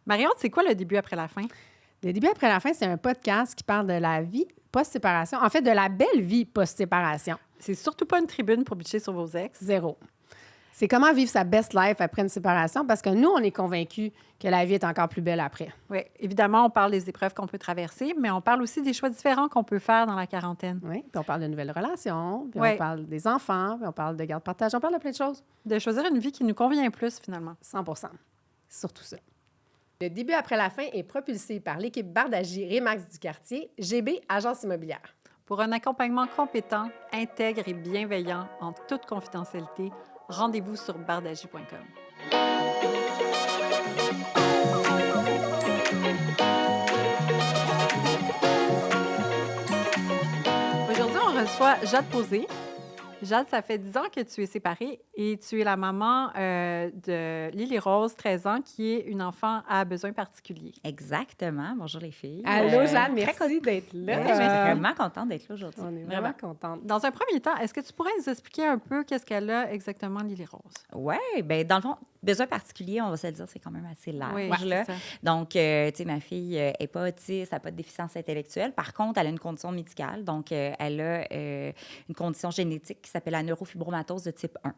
Marion, c'est quoi le début après la fin? Le début après la fin, c'est un podcast qui parle de la vie post-séparation. En fait, de la belle vie post-séparation. C'est surtout pas une tribune pour bitcher sur vos ex. Zéro. C'est comment vivre sa best life après une séparation parce que nous, on est convaincus que la vie est encore plus belle après. Oui, évidemment, on parle des épreuves qu'on peut traverser, mais on parle aussi des choix différents qu'on peut faire dans la quarantaine. Oui, puis on parle de nouvelles relations, puis Oui. on parle des enfants, puis on parle de garde-partage, on parle de plein de choses. De choisir une vie qui nous convient plus, finalement. 100%. Surtout ça. Le début après la fin est propulsé par l'équipe Bardagie Remax du quartier, GB Agence immobilière. Pour un accompagnement compétent, intègre et bienveillant en toute confidentialité, rendez-vous sur bardagie.com. Aujourd'hui, on reçoit Jade Posé. Jade, ça fait 10 ans que tu es séparée et tu es la maman de Lily Rose, 13 ans, qui est une enfant à besoins particuliers. Exactement. Bonjour les filles. Allô, Jeanne, très merci d'être là. Je suis vraiment contente d'être là aujourd'hui. On est vraiment contente. Dans un premier temps, est-ce que tu pourrais nous expliquer un peu qu'est-ce qu'elle a exactement, Lily Rose? Oui, bien, dans le fond, besoin particulier, on va se le dire, c'est quand même assez large. Oui, là. c'est ça. Donc, tu sais, ma fille n'est pas autiste, elle n'a pas de déficience intellectuelle. Par contre, elle a une condition médicale. Donc, elle a une condition génétique qui s'appelle la neurofibromatose de type 1.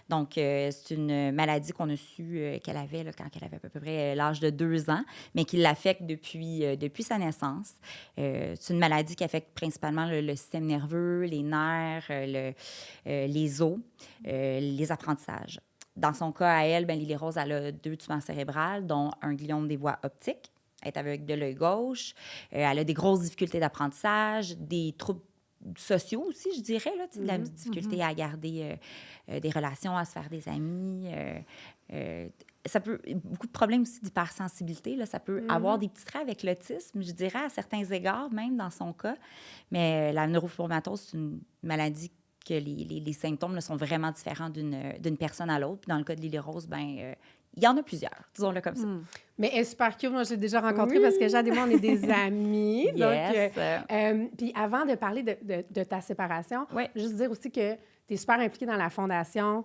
Donc, c'est une maladie qu'on a su qu'elle avait là, quand elle avait à peu près l'âge de 2 ans, mais qui l'affecte depuis sa naissance. C'est une maladie qui affecte principalement le système nerveux, les nerfs, les os, les apprentissages. Dans son cas, à elle, Lily Rose, elle a 2 tumeurs cérébrales, dont un gliome des voies optiques. Elle est aveugle de l'œil gauche. Elle a des grosses difficultés d'apprentissage, des troubles sociaux aussi, je dirais, là, de la difficulté à garder des relations, à se faire des amis. Ça peut, beaucoup de problèmes aussi d'hypersensibilité. Là, ça peut avoir des petits traits avec l'autisme, je dirais, à certains égards, même dans son cas. Mais la neurofibromatose, c'est une maladie que les symptômes là, sont vraiment différents d'une personne à l'autre. Puis dans le cas de Lily Rose, il y en a plusieurs, disons-le comme ça. Mais elle est super cute. Moi, je l'ai déjà rencontrée parce que Jade et moi, on est des amis. Yes. Donc, puis avant de parler de ta séparation, juste dire aussi que tu es super impliquée dans la fondation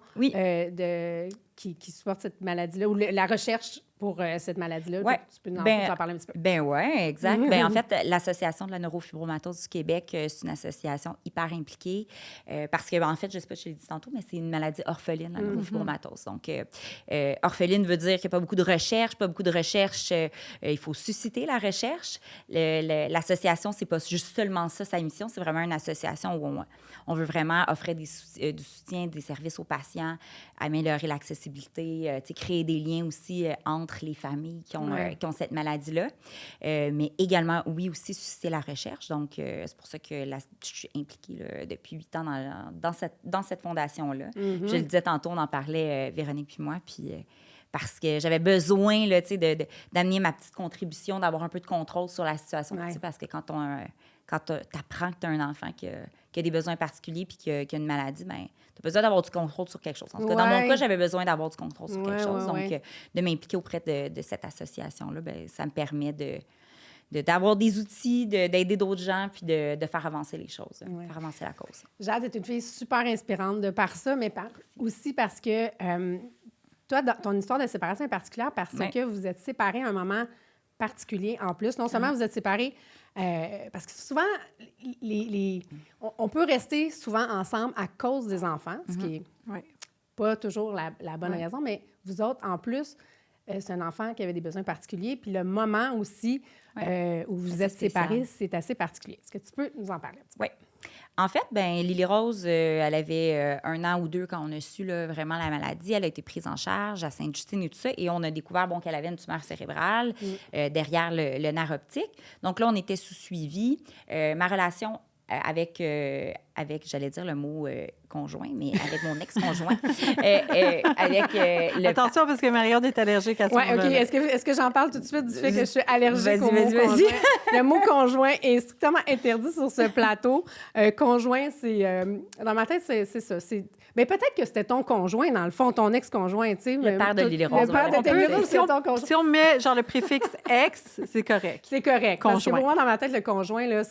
qui supporte cette maladie-là ou la recherche pour cette maladie-là. Ouais. Tu peux nous en parler un petit peu? Oui, exact. En fait, l'Association de la neurofibromatose du Québec, c'est une association hyper impliquée parce que, en fait, je ne sais pas si je l'ai dit tantôt, mais c'est une maladie orpheline, la neurofibromatose. Donc, orpheline veut dire qu'il n'y a pas beaucoup de recherche. Il faut susciter la recherche. L'association, c'est pas juste seulement ça, sa mission. C'est vraiment une association où on veut vraiment offrir du soutien, des services aux patients, améliorer l'accessibilité, créer des liens aussi entre les familles qui ont cette maladie-là. Mais également, oui, aussi susciter la recherche. Donc, c'est pour ça que je suis impliquée là, depuis 8 ans dans cette fondation-là. Je le disais tantôt, on en parlait, Véronique puis moi, puis... parce que j'avais besoin là, d'amener ma petite contribution, d'avoir un peu de contrôle sur la situation. Parce que quand tu apprends que tu as un enfant qui a des besoins particuliers puis qui a une maladie, tu as besoin d'avoir du contrôle sur quelque chose. En tout cas, dans mon cas, j'avais besoin d'avoir du contrôle sur quelque chose. Donc, de m'impliquer auprès de cette association-là, ça me permet d'avoir des outils, d'aider d'autres gens puis de faire avancer les choses, faire avancer la cause. Jade est une fille super inspirante de par ça, mais aussi parce que... toi, ton histoire de séparation est particulière parce que vous êtes séparés à un moment particulier en plus. Non seulement vous êtes séparés, parce que souvent, on peut rester souvent ensemble à cause des enfants, ce qui n'est pas toujours la bonne raison, mais vous autres, en plus, c'est un enfant qui avait des besoins particuliers, puis le moment aussi où vous êtes séparés, c'est assez particulier. Est-ce que tu peux nous en parler un petit peu? Oui. En fait, Lily Rose, elle avait 1 an ou 2 quand on a su là, vraiment la maladie. Elle a été prise en charge à Sainte-Justine et tout ça. Et on a découvert qu'elle avait une tumeur cérébrale derrière le nerf optique. Donc là, on était sous suivi. Ma relation avec j'allais dire le mot conjoint, mais avec mon ex-conjoint. Attention, parce que Marion est allergique à ça. Oui, OK. Est-ce que j'en parle tout de suite du fait que je suis allergique au mot conjoint? Le mot conjoint est strictement interdit sur ce plateau. Conjoint, c'est... dans ma tête, c'est ça. Mais peut-être que c'était ton conjoint, dans le fond, ton ex-conjoint, tu sais. Le père de Lily Rose. Le père de Lily Rose, c'est ton conjoint. Si on met genre le préfixe « ex », c'est correct. C'est correct. Conjoint. Parce que pour moi, dans ma tête, le conjoint, là,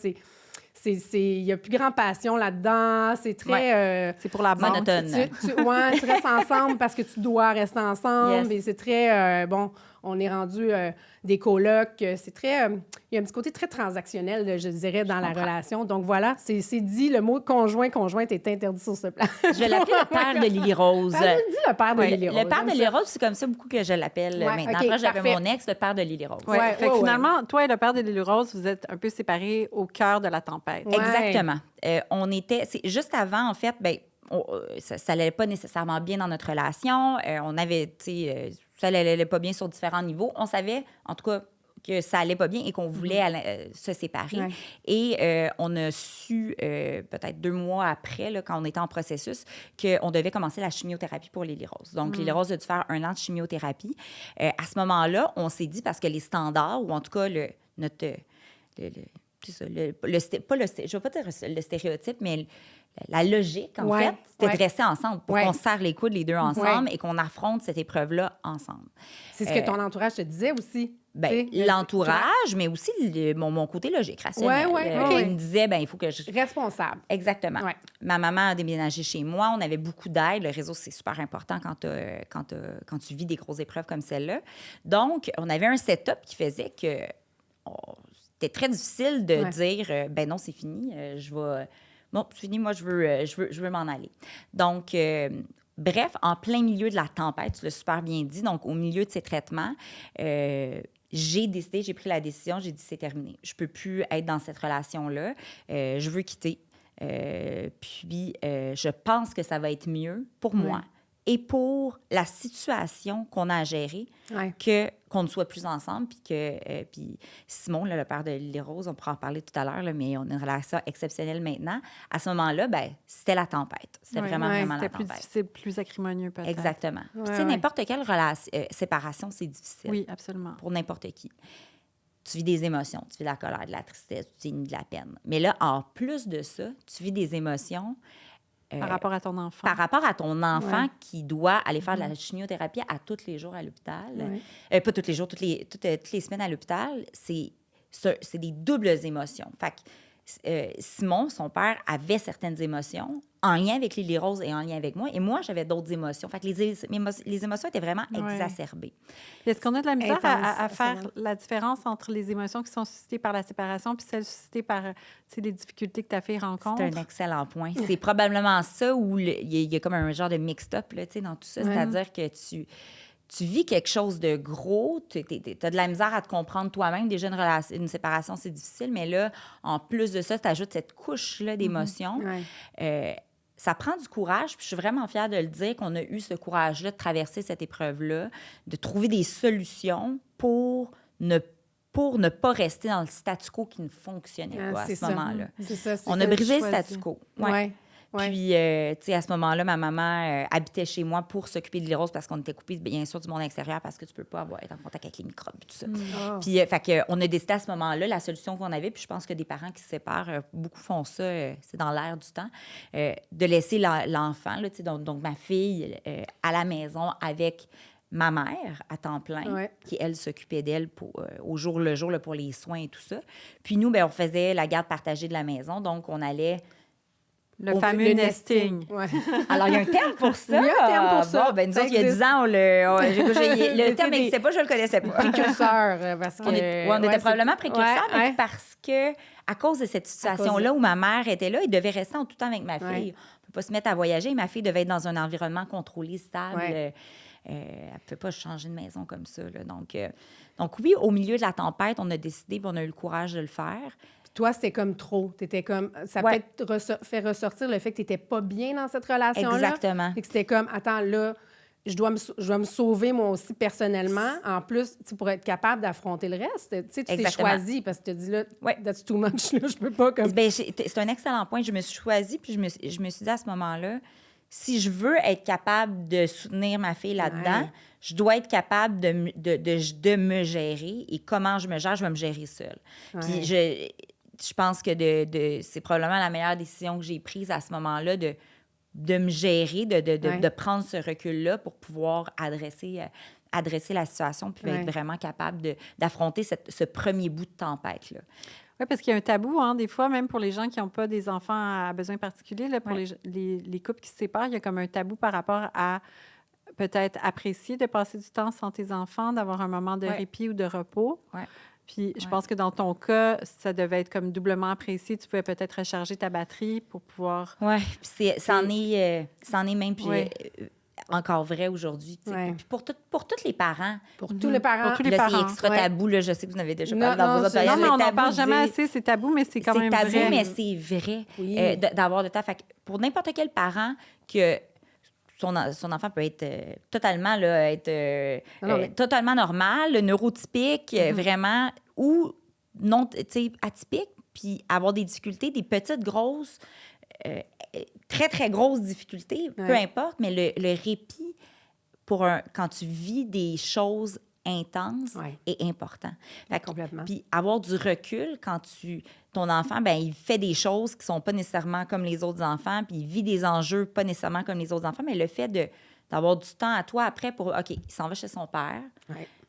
il y a plus grand passion là-dedans. C'est très... c'est pour la banque. Monotone. Tu restes ensemble parce que tu dois rester ensemble. Yes. Et c'est très... on est rendu des colocs. C'est très... il y a un petit côté très transactionnel, je dirais, dans la relation. Donc voilà, c'est dit, le mot conjointe est interdit sur ce plan. Je vais l'appeler le père de Lily Rose. Dis le père de Lily Rose. Le père de Lily Rose, c'est comme ça beaucoup que je l'appelle maintenant. Après, j'appelle mon ex le père de Lily Rose. Fait que finalement, toi et le père de Lily Rose, vous êtes un peu séparés au cœur de la tempête. Exactement. On était... Juste avant, en fait, ça n'allait pas nécessairement bien dans notre relation. On avait, tu sais, ça n'allait pas bien sur différents niveaux. On savait, en tout cas, que ça allait pas bien et qu'on voulait se séparer. Ouais. Et on a su, peut-être 2 mois après, là, quand on était en processus, qu'on devait commencer la chimiothérapie pour Lily Rose. Donc, Lily Rose a dû faire 1 an de chimiothérapie. À ce moment-là, on s'est dit, parce que les standards, ou en tout cas, je ne vais pas dire le stéréotype, mais la logique, en fait, c'était de rester ensemble pour qu'on serre les coudes les deux ensemble et qu'on affronte cette épreuve-là ensemble. C'est ce que ton entourage te disait aussi. L'entourage, mais aussi mon côté logique, rationnel. Il me disait, il faut que je... Responsable. Exactement. Ouais. Ma maman a déménagé chez moi. On avait beaucoup d'aide. Le réseau, c'est super important quand tu vis des grosses épreuves comme celle-là. Donc, on avait un setup qui faisait que c'était très difficile de dire, non, c'est fini, bon, c'est fini, moi, je veux m'en aller. Donc, bref, en plein milieu de la tempête, tu l'as super bien dit, donc au milieu de ces traitements, j'ai pris la décision, j'ai dit, c'est terminé. Je ne peux plus être dans cette relation-là. Je veux quitter. Puis, je pense que ça va être mieux pour moi et pour la situation qu'on a à gérer qu'on ne soit plus ensemble. Puis Simon, là, le père de Lily Rose, on pourra en parler tout à l'heure, là, mais on a une relation exceptionnelle maintenant. À ce moment-là, c'était la tempête. C'était vraiment la tempête. C'était plus difficile, plus acrimonieux peut-être. Exactement. Puis, tu sais, n'importe quelle séparation, c'est difficile. Oui, absolument. Pour n'importe qui. Tu vis des émotions, tu vis de la colère, de la tristesse, tu vis de la peine. Mais là, en plus de ça, tu vis des émotions... par rapport à ton enfant. Par rapport à ton enfant qui doit aller faire de la chimiothérapie à tous les jours à l'hôpital. Pas tous les jours, toutes les semaines à l'hôpital. C'est des doubles émotions. Fait que Simon, son père, avait certaines émotions en lien avec Lily Rose et en lien avec moi. Et moi, j'avais d'autres émotions. Fait que les émotions étaient vraiment exacerbées. Est-ce qu'on a de la misère à faire la différence entre les émotions qui sont suscitées par la séparation puis celles suscitées par les difficultés que ta fille rencontre? C'est un excellent point. C'est probablement ça où il y a comme un genre de mixed-up là, dans tout ça. C'est-à-dire que tu vis quelque chose de gros, tu as de la misère à te comprendre toi-même. Déjà, une séparation, c'est difficile, mais là, en plus de ça, tu ajoutes cette couche-là d'émotions. Ça prend du courage, puis je suis vraiment fière de le dire qu'on a eu ce courage-là de traverser cette épreuve-là, de trouver des solutions pour ne pas rester dans le statu quo qui ne fonctionnait pas à ce moment-là. On a brisé le statu quo. Puis, tu sais, à ce moment-là, ma maman habitait chez moi pour s'occuper de Lily Rose parce qu'on était coupés, bien sûr, du monde extérieur parce que tu peux pas être en contact avec les microbes et tout ça. Puis, on a décidé à ce moment-là, la solution qu'on avait, puis je pense que des parents qui se séparent, beaucoup font ça, c'est dans l'air du temps, de laisser l'enfant, là, tu sais, donc ma fille à la maison avec ma mère à temps plein, qui, elle, s'occupait d'elle au jour le jour là, pour les soins et tout ça. Puis nous, on faisait la garde partagée de la maison, donc on allait... Le fameux nesting. Alors, il y a un terme pour ça. Il y a un terme pour ça. Nous autres, il y a 10 ans, le terme n'existait pas, je ne le connaissais pas. Précurseur, parce que... On était probablement précurseurs, mais parce que, à cause de cette situation-là où ma mère était là, il devait rester en tout temps avec ma fille. On ne peut pas se mettre à voyager. Ma fille devait être dans un environnement contrôlé, stable. Elle ne peut pas changer de maison comme ça. Là. Donc, oui, au milieu de la tempête, on a décidé, on a eu le courage de le faire. Toi, c'était comme trop. T'étais comme... Ça peut-être fait ressortir le fait que tu n'étais pas bien dans cette relation-là. Exactement. Et que c'était comme, attends, là, je dois me sauver moi aussi personnellement. En plus, pour être capable d'affronter le reste. Tu sais, tu t'es choisi parce que tu te dis, là, that's too much, là, je peux pas comme... C'est un excellent point. Je me suis choisie, puis je me suis dit à ce moment-là, si je veux être capable de soutenir ma fille là-dedans, je dois être capable de me gérer. Et comment je me gère, je vais me gérer seule. Puis je pense que c'est probablement la meilleure décision que j'ai prise à ce moment-là de me gérer, de prendre ce recul-là pour pouvoir adresser la situation puis être vraiment capable d'affronter ce premier bout de tempête-là. Oui, parce qu'il y a un tabou, des fois, même pour les gens qui n'ont pas des enfants à besoins particuliers, là, pour les couples qui se séparent, il y a comme un tabou par rapport à peut-être apprécier de passer du temps sans tes enfants, d'avoir un moment de répit ou de repos. Ouais. Puis je pense que dans ton cas, ça devait être comme doublement apprécié. Tu pouvais peut-être recharger ta batterie pour pouvoir... Oui, puis ça en est même encore vrai aujourd'hui. Puis pour tous les parents. Pour tous les parents. Pour tous les là, parents. c'est extra tabou. Là, je sais que vous en avez déjà parlé Non, dans vos autres Non, mais on n'en tabou parle de jamais dire- assez. C'est tabou, mais c'est quand même C'est tabou, vrai. mais c'est vrai Oui. d'avoir de temps. Fait que pour n'importe quel parent que son enfant peut être totalement totalement normal, neurotypique, vraiment, ou non, atypique, puis avoir des difficultés, des petites, grosses, très, très grosses difficultés, peu importe, mais le répit quand tu vis des choses intenses est important. Fait que, complètement. Puis avoir du recul quand ton enfant, ben il fait des choses qui sont pas nécessairement comme les autres enfants, puis il vit des enjeux pas nécessairement comme les autres enfants, mais le fait d'avoir du temps à toi après pour, OK, il s'en va chez son père,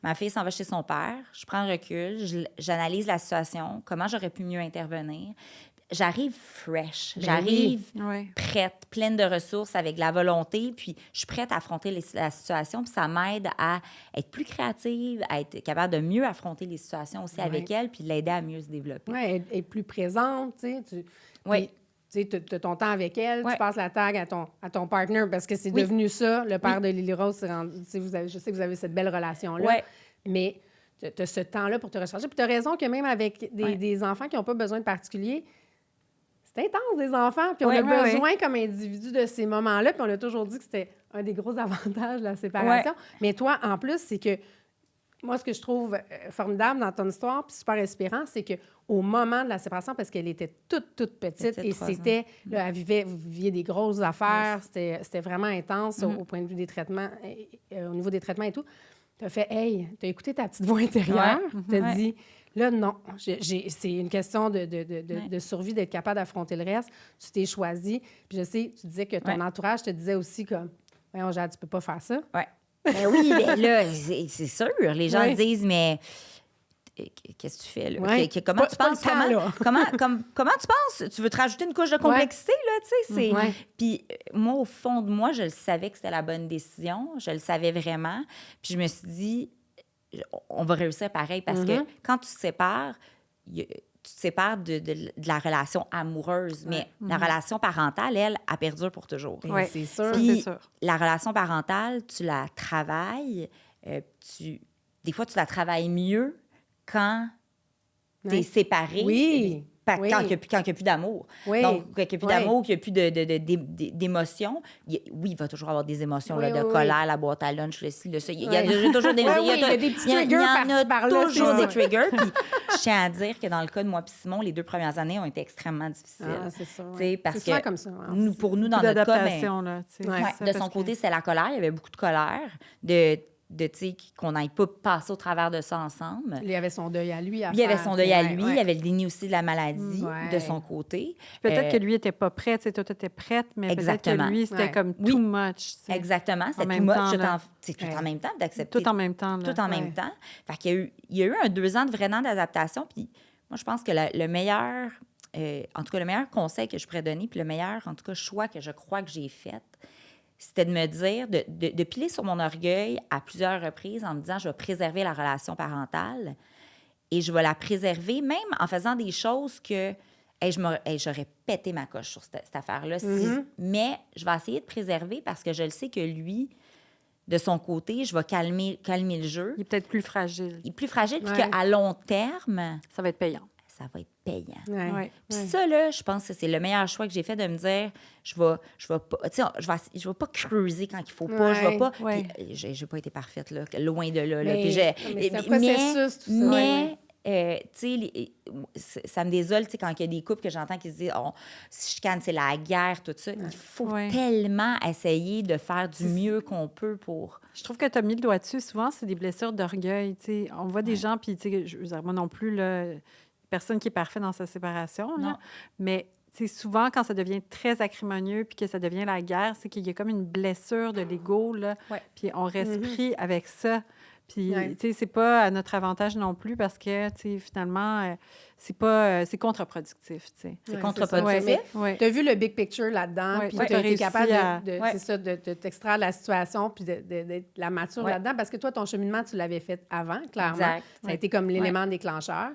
ma fille s'en va chez son père, je prends le recul, j'analyse la situation, comment j'aurais pu mieux intervenir. J'arrive fresh, j'arrive prête, pleine de ressources, avec de la volonté, puis je suis prête à affronter la situation, puis ça m'aide à être plus créative, à être capable de mieux affronter les situations aussi avec elle, puis de l'aider à mieux se développer. Oui, être plus présente, tu sais. Tu as ton temps avec elle, tu passes la tag à ton partner, parce que c'est devenu ça, le père de Lily Rose, je sais que vous avez cette belle relation-là, mais tu as ce temps-là pour te recharger. Puis tu as raison que même avec des enfants qui n'ont pas besoin de particulier, c'est intense, des enfants, puis on a besoin comme individu de ces moments-là, puis on a toujours dit que c'était un des gros avantages de la séparation. Mais toi, en plus, c'est que moi, ce que je trouve formidable dans ton histoire, puis super inspirant, c'est qu'au moment de la séparation, parce qu'elle était toute petite, et c'était, là, vous viviez des grosses affaires, c'était vraiment intense au point de vue des traitements, au niveau des traitements et tout, tu as fait, hey, tu as écouté ta petite voix intérieure, tu as dit, là, non, c'est une question de survie, d'être capable d'affronter le reste. Tu t'es choisi. Puis je sais, tu disais que ton entourage te disait aussi comme, voyons, Jade, tu peux pas faire ça. Oui. Ben oui, mais là, c'est sûr. Les gens disent, mais qu'est-ce que tu fais, là? Comment tu penses? Comment tu penses? Tu veux te rajouter une couche de complexité, là, tu sais? Puis moi, au fond de moi, je le savais que c'était la bonne décision. Je le savais vraiment. Puis je me suis dit, on va réussir pareil, parce que quand tu te sépares, tu te sépares de la relation amoureuse, mais la relation parentale, elle perdure pour toujours. Oui, c'est sûr. Puis, c'est sûr. la relation parentale, tu la travailles, des fois, tu la travailles mieux quand tu es séparé. Oui. Quand il n'y a plus d'amour. Oui. Donc, quand il n'y a plus d'amour, qu'il n'y a plus d'émotions, oui, il va toujours avoir des émotions là, de colère, la boîte à lunch, le ci, le ça. Il y a toujours des... il y a des petits triggers par-ci, par-là. Toujours des triggers. Puis je tiens à dire que dans le cas de moi et Simon, les 2 premières années ont été extrêmement difficiles. Ah, c'est ça. Parce c'est que comme ça. pour nous, dans notre cas, là, de son côté, c'est la colère. Il y avait beaucoup de colère, qu'on n'aille pas passer au travers de ça ensemble. Il y avait son deuil à lui. Il y avait son deuil à lui. Il y avait le déni aussi de la maladie de son côté. Peut-être que lui n'était pas prêt. Toi, tu étais prête, mais peut-être que lui, c'était comme too much. Exactement. C'était too much. C'est tout en même temps d'accepter. Tout en même temps. Tout en même temps. Fait qu'il y a eu un 2 ans de vrai an d'adaptation. Puis moi, je pense que le meilleur... en tout cas, le meilleur conseil que je pourrais donner, puis le meilleur, en tout cas, choix que je crois que j'ai fait, c'était de me dire, de piler sur mon orgueil à plusieurs reprises en me disant, je vais préserver la relation parentale et je vais la préserver même en faisant des choses que j'aurais pété ma coche sur cette affaire-là. Mais je vais essayer de préserver parce que je le sais que lui, de son côté, je vais calmer le jeu. Il est peut-être plus fragile. Il est plus fragile, puis qu'à long terme... Ça va être payant. Ça va être payant. Puis ça, là, je pense que c'est le meilleur choix que j'ai fait de me dire, je vais pas creuser quand il faut pas, je vais pas... J'ai pas été parfaite, là, loin de là. Mais c'est un processus, tout ça. Mais ça me désole, quand il y a des couples que j'entends qui se disent, si je canne, c'est la guerre, tout ça. Il faut tellement essayer de faire du mieux qu'on peut pour... Je trouve que tu as mis le doigt dessus. Souvent, c'est des blessures d'orgueil. On voit des gens, puis je veux dire, moi non plus, là, personne qui est parfait dans sa séparation. Là. Mais souvent, quand ça devient très acrimonieux puis que ça devient la guerre, c'est qu'il y a comme une blessure de l'ego. Puis on reste pris avec ça. Puis, tu sais, c'est pas à notre avantage non plus parce que, tu sais, finalement, c'est contre-productif, tu sais. C'est contre-productif. Tu as vu le big picture là-dedans, puis tu as été capable de t'extraire de la situation puis d'être la mature là-dedans parce que toi, ton cheminement, tu l'avais fait avant, clairement. Exact. Ça a été comme l'élément déclencheur.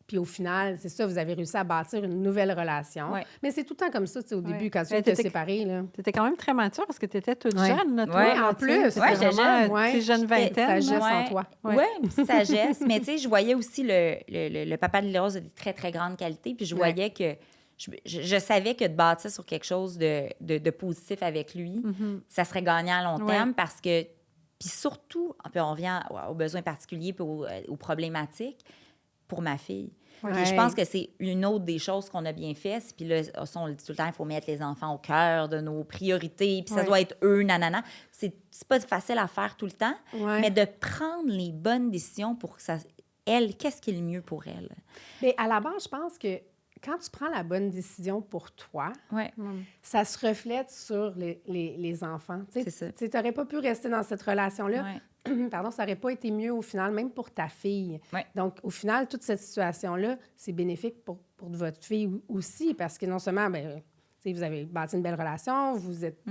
Puis au final, c'est ça, vous avez réussi à bâtir une nouvelle relation. Mais c'est tout le temps comme ça, tu sais, au début, quand tu t'es séparés. Tu étais quand même très mature parce que tu étais toute jeune, là, toi. Oui, en plus. Oui, j'étais jeune. Jeune vingtaine. Sagesse en toi. Oui, une petite sagesse. Mais tu sais, je voyais aussi le papa de Lily-Rose de très, très grande qualité. Puis je voyais que... Je savais que de bâtir sur quelque chose de positif avec lui, ça serait gagnant à long terme parce que... Puis surtout, puis on revient aux besoins particuliers puis aux problématiques pour ma fille. Puis je pense que c'est une autre des choses qu'on a bien fait. Puis là, on le dit tout le temps, il faut mettre les enfants au cœur de nos priorités. Puis ça doit être eux, nanana. C'est pas facile à faire tout le temps, mais de prendre les bonnes décisions pour que ça... Elle, qu'est-ce qui est le mieux pour elle? Mais à la base, je pense que quand tu prends la bonne décision pour toi, ça se reflète sur les enfants. C'est ça. Tu n'aurais pas pu rester dans cette relation-là. Pardon, ça n'aurait pas été mieux au final, même pour ta fille. Donc, au final, toute cette situation-là, c'est bénéfique pour votre fille aussi, parce que non seulement, vous avez bâti une belle relation, vous êtes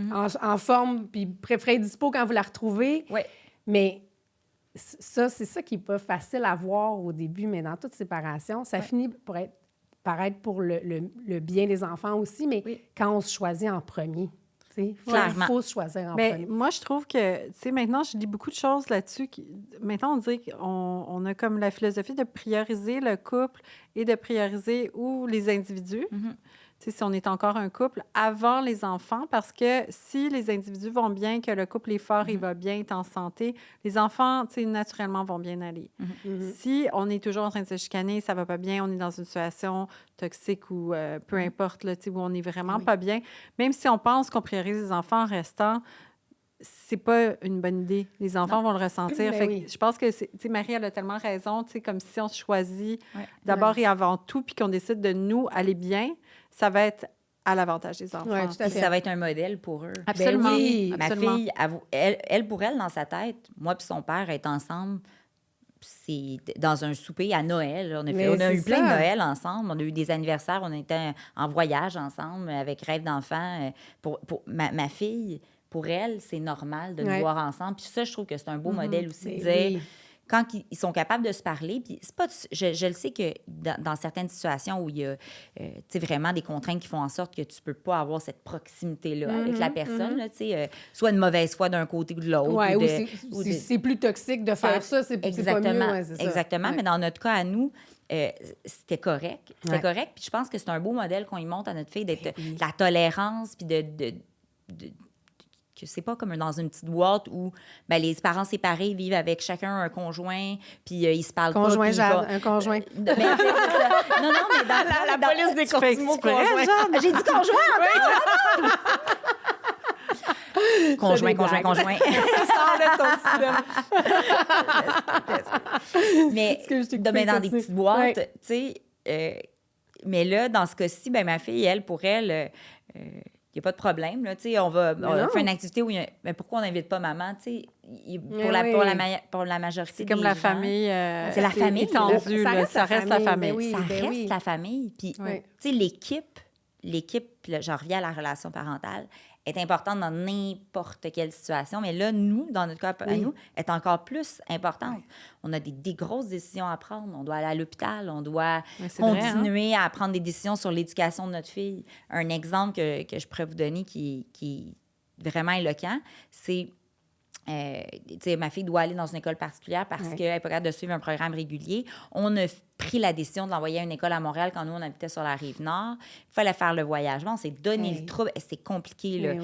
en forme, puis préférez dispo quand vous la retrouvez. Mais ça, c'est ça qui n'est pas facile à voir au début, mais dans toute séparation, ça finit par être pour le bien des enfants aussi, mais quand on se choisit en premier. Il faut se choisir en premier. Moi, je trouve que, tu sais, maintenant, je lis beaucoup de choses là-dessus. Maintenant, on dirait qu'on a comme la philosophie de prioriser le couple et de prioriser les individus. Tu sais, si on est encore un couple, avant les enfants, parce que si les individus vont bien, que le couple est fort, il va bien, est en santé, les enfants, tu sais, naturellement, vont bien aller. Si on est toujours en train de se chicaner, ça va pas bien, on est dans une situation toxique ou peu importe, là, tu sais, où on est vraiment pas bien, même si on pense qu'on priorise les enfants en restant, c'est pas une bonne idée. Les enfants vont le ressentir. Fait que je pense que, tu sais, Marie, elle a tellement raison, tu sais, comme si on se choisit d'abord et avant tout, puis qu'on décide de nous aller bien, ça va être à l'avantage des enfants. Oui, tout à fait. Ça va être un modèle pour eux. Absolument. Ma fille, elle, pour elle, dans sa tête, moi puis son père être ensemble, c'est dans un souper à Noël. On a eu plein de Noël ensemble. On a eu des anniversaires. On était en voyage ensemble avec Rêve d'enfant. Pour ma fille, pour elle, c'est normal de nous voir ensemble. Puis ça, je trouve que c'est un beau modèle aussi de dire... Quand ils sont capables de se parler, puis c'est pas... Je le sais que dans certaines situations où il y a vraiment des contraintes qui font en sorte que tu peux pas avoir cette proximité-là avec la personne, là, soit une mauvaise foi d'un côté ou de l'autre. Oui, c'est plus toxique de faire ça, c'est pas mieux. C'est ça. Exactement, mais dans notre cas, à nous, c'était correct. C'était correct, puis je pense que c'est un beau modèle qu'on y montre à notre fille, d'être la tolérance, puis que c'est pas comme dans une petite boîte où les parents séparés vivent avec chacun un conjoint, puis ils se parlent conjoint pas. Jade, un conjoint. C'est ça. Non, mais dans la police des conjoints. J'ai dit conjoint encore! Conjoint. Sors de ton système. Mais dans des petites boîtes, tu sais... mais là, dans ce cas-ci, ma fille, elle, pour elle... il n'y a pas de problème. Là, on fait une activité où mais pourquoi on n'invite pas maman? Pour la majorité c'est comme des la gens, famille. C'est la famille. Étendue, ça reste la famille. Ça reste la famille. Puis, l'équipe, puis là, j'en reviens à la relation parentale, est importante dans n'importe quelle situation. Mais là, nous, dans notre cas, à nous, est encore plus importante. On a des grosses décisions à prendre. On doit aller à l'hôpital. On doit continuer à prendre des décisions sur l'éducation de notre fille. Un exemple que je pourrais vous donner qui est vraiment éloquent, c'est... ma fille doit aller dans une école particulière parce qu'elle n'est pas capable de suivre un programme régulier. On a pris la décision de l'envoyer à une école à Montréal quand nous, on habitait sur la Rive-Nord. Il fallait faire le voyage. On s'est donné le trouble. C'était compliqué, là.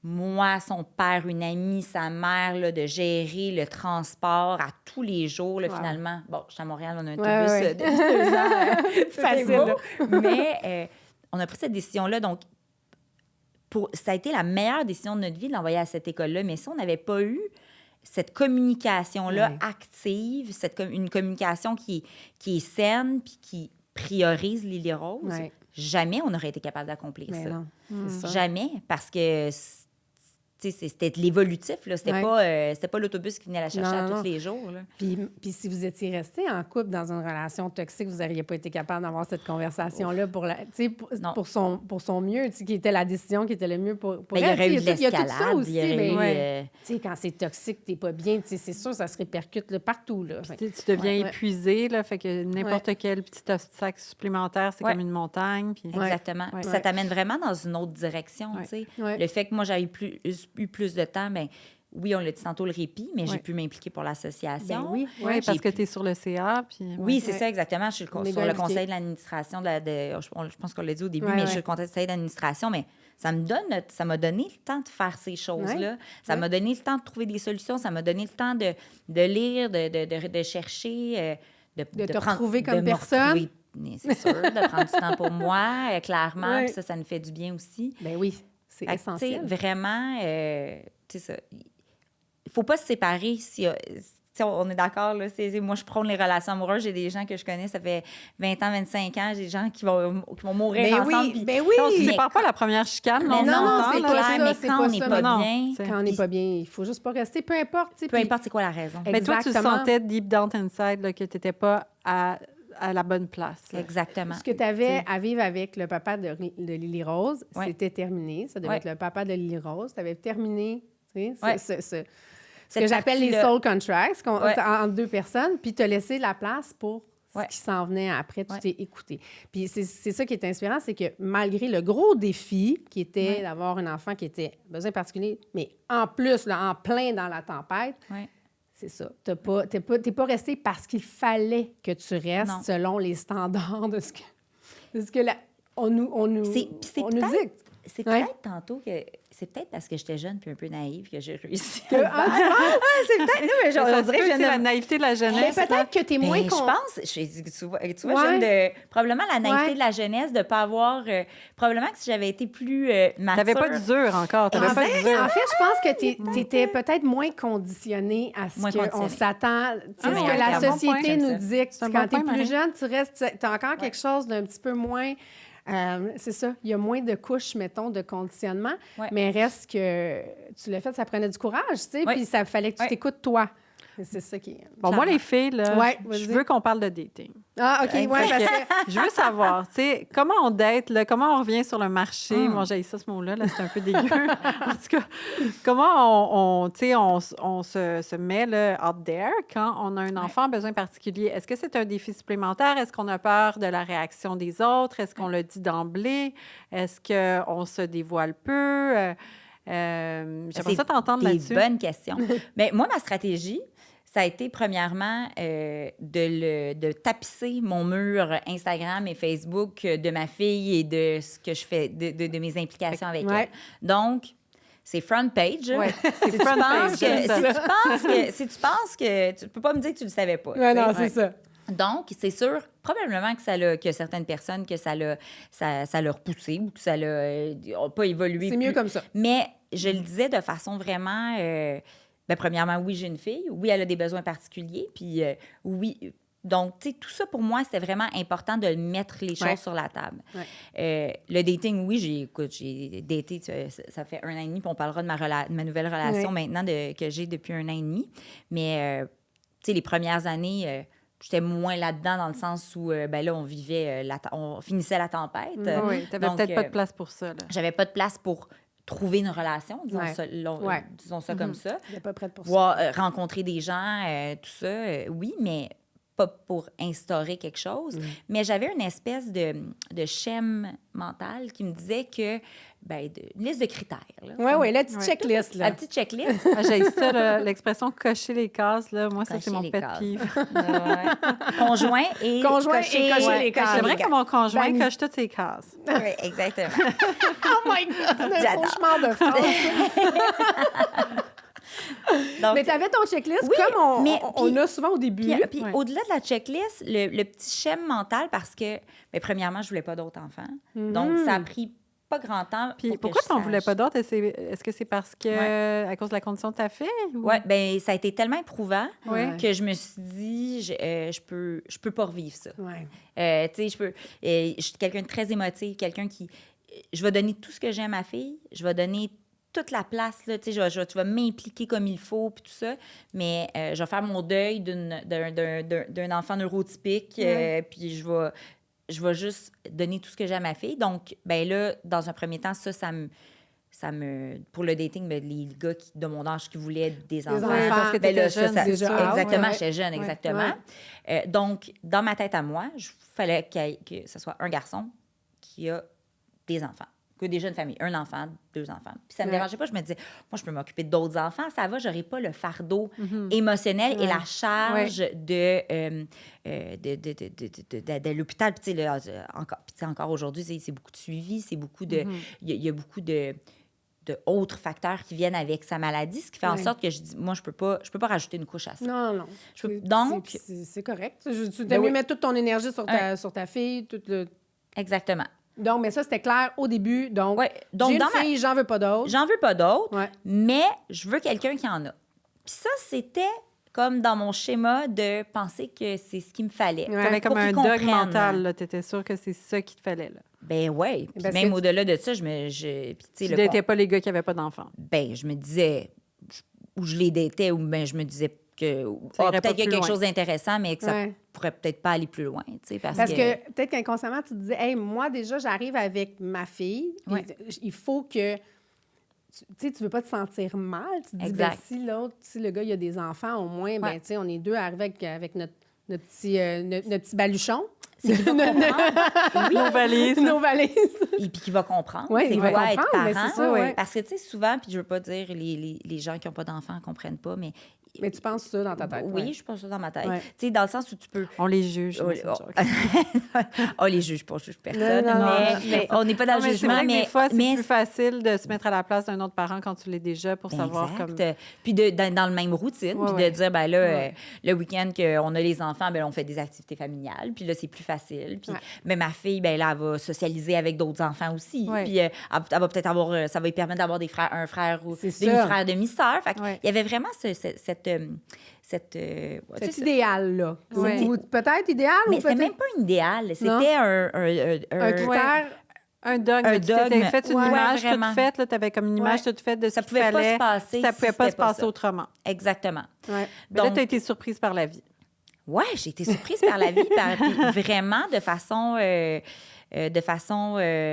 Moi, son père, une amie, sa mère, là, de gérer le transport à tous les jours, là, finalement. Bon, je suis à Montréal, on a un autobus de 2 heures. Facile. Mais on a pris cette décision-là, donc ça a été la meilleure décision de notre vie de l'envoyer à cette école-là. Mais si on n'avait pas eu cette communication-là active, une communication qui est saine puis qui priorise Lily-Rose, jamais on aurait été capable d'accomplir ça. Non, Jamais, parce que c'était de l'évolutif, là. C'était pas l'autobus qui venait la chercher tous les jours, là. Puis si vous étiez resté en couple dans une relation toxique, vous n'auriez pas été capable d'avoir cette conversation-là pour son mieux, qui était la décision qui était le mieux pour elle. Il y aurait eu de l'escalade. Il y a tout ça aussi, mais quand c'est toxique, t'es pas bien, c'est sûr, ça se répercute là, partout, là. Tu deviens épuisé, là, fait que n'importe quel petit obstacle supplémentaire, c'est comme une montagne. Puis... Exactement. Puis ça t'amène vraiment dans une autre direction, tu sais. Le fait que moi, j'avais eu plus de temps, bien, oui, on l'a dit tantôt, le répit, mais j'ai pu m'impliquer pour l'association. Ben oui, parce que tu es sur le CA. Puis, oui, c'est ça, exactement. Je suis sur le conseil de l'administration. Je pense qu'on l'a dit au début, mais je suis le conseil d'administration. Mais ça m'a donné le temps de faire ces choses-là. Ça m'a donné le temps de trouver des solutions. Ça m'a donné le temps de lire, de chercher, de te retrouver comme personne. C'est sûr, de prendre du temps pour moi, clairement. Puis ça nous fait du bien aussi. Ben oui. C'est essentiel. Vraiment, tu sais ça. Il ne faut pas se séparer si on est d'accord, là. Moi, je prône les relations amoureuses. J'ai des gens que je connais, ça fait 20 ans, 25 ans. J'ai des gens qui vont mourir ensemble. On ne se sépare pas la première chicane. Non, c'est clair. Mais quand on n'est pas bien... Quand on n'est pas bien, il ne faut juste pas rester. Peu importe. Peu importe c'est quoi la raison. Mais toi, tu sentais deep down inside là, que tu n'étais pas à la bonne place. Là. Exactement. Ce que tu avais à vivre avec le papa de Lily Rose, c'était terminé. Ça devait être le papa de Lily Rose. Tu avais terminé ce que j'appelle les soul contracts entre deux personnes, puis tu as laissé la place pour ce qui s'en venait après. Tu t'es écouté. Puis c'est ça qui est inspirant, c'est que malgré le gros défi qui était d'avoir un enfant qui était besoin particulier, mais en plus, là, en plein dans la tempête, c'est ça. T'es pas resté parce qu'il fallait que tu restes selon les standards de ce que on nous dit. C'est peut-être tantôt que... C'est peut-être parce que j'étais jeune puis un peu naïve que j'ai réussi. C'est peut-être... on dirait que la naïveté de la jeunesse. Mais peut-être que tu es moins... Je pense... Tu vois, probablement la naïveté de la jeunesse de ne pas avoir... probablement que si j'avais été plus mature... Tu n'avais pas d'usure encore. En fait, je pense que tu étais peut-être moins conditionnée à ce qu'on s'attend. Ce que la société nous dit. Quand tu es plus jeune, tu as encore quelque chose d'un petit peu moins... c'est ça. Il y a moins de couches, mettons, de conditionnement, mais reste que tu l'as fait, ça prenait du courage, tu sais, puis ça fallait que tu t'écoutes toi. C'est ça qui est... Bon, moi, les filles, là, je veux qu'on parle de dating. Ah, OK, parce que... Je veux savoir, tu sais, comment on date, là, comment on revient sur le marché. Moi, j'ai ça, ce mot-là, c'est un peu dégueu. En tout cas, comment on se met là, out there quand on a un enfant à besoin particulier. Est-ce que c'est un défi supplémentaire? Est-ce qu'on a peur de la réaction des autres? Est-ce qu'on le dit d'emblée? Est-ce qu'on se dévoile peu? J'aimerais ça t'entendre là-dessus. C'est une bonne question. Mais moi, ma stratégie, ça a été premièrement de tapisser mon mur Instagram et Facebook de ma fille et de ce que je fais, de mes implications avec elle. Donc, c'est front page. Ouais, c'est front page. Si tu penses que... Tu peux pas me dire que tu le savais pas. Non, c'est ça. Donc, c'est sûr, probablement que certaines personnes, que ça l'a repoussé ou que ça l'a pas évolué. C'est mieux comme ça. Mais je le disais de façon vraiment... premièrement, oui, j'ai une fille. Oui, elle a des besoins particuliers. Puis oui... Donc, tu sais, tout ça, pour moi, c'était vraiment important de mettre les choses sur la table. Le dating, oui, j'ai daté, ça fait 1 an et demi, puis on parlera de ma nouvelle relation maintenant que j'ai depuis 1 an et demi. Mais, tu sais, les premières années... j'étais moins là-dedans dans le sens où, là, on finissait la tempête. Oui, tu n'avais peut-être pas de place pour ça. Là. J'avais pas de place pour trouver une relation, disons ça comme ça. Je n'étais pas prête pour ça. Rencontrer des gens, tout ça, oui, mais pas pour instaurer quelque chose. Mais j'avais une espèce de schème mental qui me disait que, une liste de critères. Oui, la petite checklist. Là. La petite checklist. J'ai ça, l'expression cocher les cases. Là. Moi, ça, c'est mon pet peeve. Conjoint et cocher les cases. J'aimerais que mon conjoint coche toutes ses cases. Oui, exactement. Oh my God! C'est un cauchemar de phrase. Donc, mais tu avais ton checklist comme on a souvent au début. Puis au-delà de la checklist, le petit schème mental, parce que, premièrement, je voulais pas d'autres enfants. Donc, ça a pris pas grand temps. Puis pourquoi tu n'en voulais pas d'autres? Est-ce que c'est parce que, à cause de la condition de ta fille? Ou... Oui, ça a été tellement éprouvant que je me suis dit, je peux pas revivre ça. Tu sais, je suis quelqu'un de très émotif, quelqu'un qui... Je vais donner tout ce que j'ai à ma fille, je vais donner toute la place, là, tu sais, tu vas m'impliquer comme il faut, puis tout ça, mais je vais faire mon deuil d'un enfant neurotypique, puis je vais juste donner tout ce que j'ai à ma fille. Donc, ben là, dans un premier temps, ça me pour le dating, ben, les gars de mon âge qui voulaient des enfants. Parce que ben là, jeune, déjà. exactement, j'étais jeune, exactement. Ouais. Donc, dans ma tête à moi, il fallait que ce soit un garçon qui a des enfants. Que des jeunes familles, un enfant, 2 enfants. Puis ça me dérangeait pas, je me disais, moi, je peux m'occuper d'autres enfants, ça va, j'aurai pas le fardeau émotionnel et la charge de l'hôpital. Puis tu sais, encore aujourd'hui, c'est beaucoup de suivi, c'est beaucoup de... Il y a beaucoup de autres facteurs qui viennent avec sa maladie, ce qui fait en sorte que je dis, moi, je peux pas rajouter une couche à ça. Non. Donc... C'est correct. Tu dois mieux mettre toute ton énergie sur ta fille, Exactement. Donc, mais ça, c'était clair au début. Donc, donc j'ai une fille, j'en veux pas d'autres. J'en veux pas d'autres, mais je veux quelqu'un qui en a. Puis ça, c'était comme dans mon schéma de penser que c'est ce qu'il me fallait. Tu avais comme un dogme mental. Tu étais sûre que c'est ça qu'il te fallait. Là. Ben oui. Puis même au-delà de ça, tu datais pas les gars qui n'avaient pas d'enfants. Ben, je me disais, ou je les datais, ou ben je me disais que peut-être qu'il y a quelque chose d'intéressant, mais que ça pourrait peut-être pas aller plus loin. Parce que peut-être qu'inconsciemment, tu te disais, hey, moi, déjà, j'arrive avec ma fille. Il faut que... Tu veux pas te sentir mal. Tu te dis, ben, si le gars, il a des enfants, au moins, ben, tu sais, on est deux arrivés avec notre petit baluchon. C'est qu'il va comprendre. Nos valises. Nos valises. Et puis qu'il va comprendre. Oui, il va comprendre, être parent. c'est ça, Parce que, tu sais, souvent, puis je veux pas dire les gens qui n'ont pas d'enfants ne comprennent pas, mais... Mais tu penses ça dans ta tête. Oui, je pense ça dans ma tête. Tu sais, dans le sens où tu peux... On les juge. On les juge pas, je juge personne. Mais on n'est pas dans le jugement. Mais des fois, c'est plus facile de se mettre à la place d'un autre parent quand tu l'es déjà pour savoir comme... Puis dans le même routine, puis de dire, ben là, le week-end qu'on a les enfants, ben on fait des activités familiales, puis là, c'est plus facile. Puis mais ma fille, ben là, elle va socialiser avec d'autres enfants aussi. Puis elle va peut-être avoir... Ça va lui permettre d'avoir un frère ou demi-frère, demi-sœur. Fait qu'il y avait vraiment cet idéal-là. Ou peut-être idéal, mais ou c'était peut-être... même pas un idéal. C'était un critère... Un dogme. Tu avais fait une image toute faite. Tu avais comme une image toute faite de ce qu'il fallait. Ça pouvait pas se passer autrement. Exactement. Donc, là, tu as été surprise par la vie. Oui, j'ai été surprise par la vie, puis vraiment de façon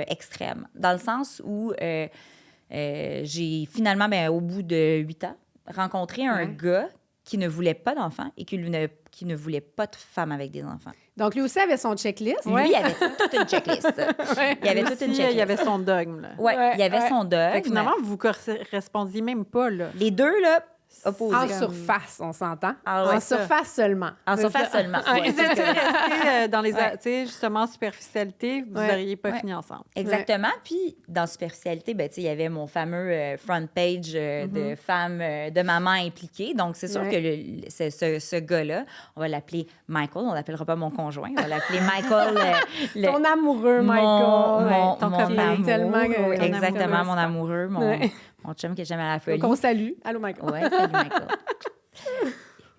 extrême. Dans le sens où j'ai finalement, au bout de 8 ans, rencontré un gars qui ne voulait pas d'enfants et qui ne voulait pas de femmes avec des enfants. Donc, lui aussi avait son checklist. Lui, il avait toute une checklist. Il avait toute une checklist. Il avait son dogme. Oui, il avait son dogme. Fait que finalement, vous ne correspondiez même pas. Là. Les deux, là, opposés. En surface, on s'entend. En surface seulement. En surface seulement. Si vous étiez restés dans les... Tu sais, justement, superficialité, vous n'auriez pas fini ensemble. Exactement. Puis, dans superficialité, ben, tu sais, il y avait mon fameux front page de femmes, de mamans impliquées. Donc, c'est sûr que ce gars-là, on va l'appeler Michael. On l'appellera pas mon conjoint. On va l'appeler Michael. Ton amoureux, Michael. Ton amour. Tellement exactement, mon amoureux. Mon chum que j'aime à la folie. Donc, on salue. Allô, Michael. Oui, salut,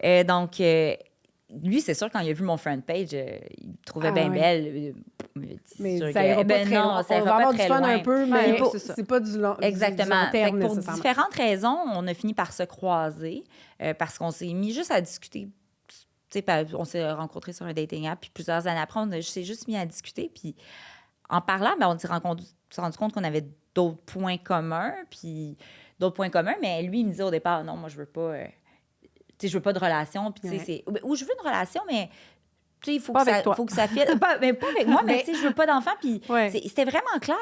Michael. Donc, lui, c'est sûr, quand il a vu mon front page, il me trouvait bien belle. Mais ça ira pas très loin. On va avoir du fun un peu, mais c'est pas du long Exactement. Du long terme, pour différentes raisons, on a fini par se croiser parce qu'on s'est mis juste à discuter. On s'est rencontrés sur un dating app, puis plusieurs années après, on s'est juste mis à discuter. Puis en parlant, on s'est rendu compte qu'on avait d'autres points communs, mais lui, il me disait au départ, non, moi, je veux pas, je veux pas de relation, puis ou je veux une relation, mais il faut que ça fitte. Pas avec moi, mais je veux pas d'enfant, puis c'était vraiment clair.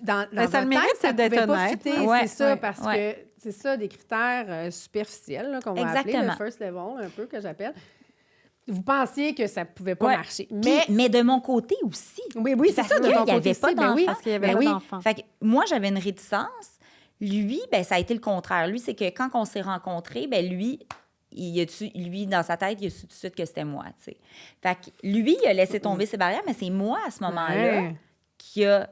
Dans ça le mérite, ça d'être honnête. Ouais, c'est ça, parce que c'est ça, des critères superficiels, là, qu'on va appeler le first level, un peu, que j'appelle. Vous pensiez que ça pouvait pas marcher. Mais de mon côté aussi. Oui, c'est ça, de ton côté aussi. Parce qu'il y avait pas d'enfants. Fait que moi, j'avais une réticence. Lui, ça a été le contraire. Lui, c'est que quand on s'est rencontrés, lui, dans sa tête, il a su tout de suite que c'était moi, tu sais. Fait que lui, il a laissé tomber ses barrières, mais c'est moi, à ce moment-là, qui a,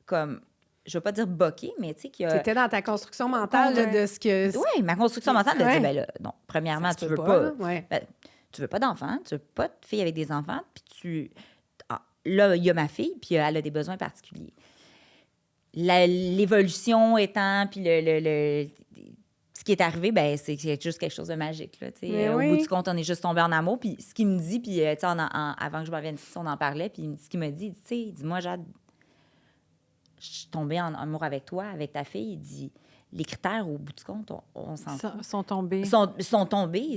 comme... Je veux pas dire boqué, mais tu sais, qui a... T'étais dans ta construction mentale de ce que... Oui, ma construction mentale de dire, là, non, premièrement, tu veux pas... Tu veux pas d'enfants, tu veux pas de filles avec des enfants, puis là, il y a ma fille, puis elle a des besoins particuliers. l'évolution étant, puis ce qui est arrivé, ben c'est juste quelque chose de magique. Là, au bout du compte, on est juste tombé en amour. Puis ce qu'il me dit, puis avant que je m'en vienne ici, on en parlait, puis ce qu'il m'a dit, il dit, moi, Jade, je suis tombée en amour avec toi, avec ta fille. Il dit, les critères, au bout du compte, on s'en fout. Sont tombés. Sont tombés.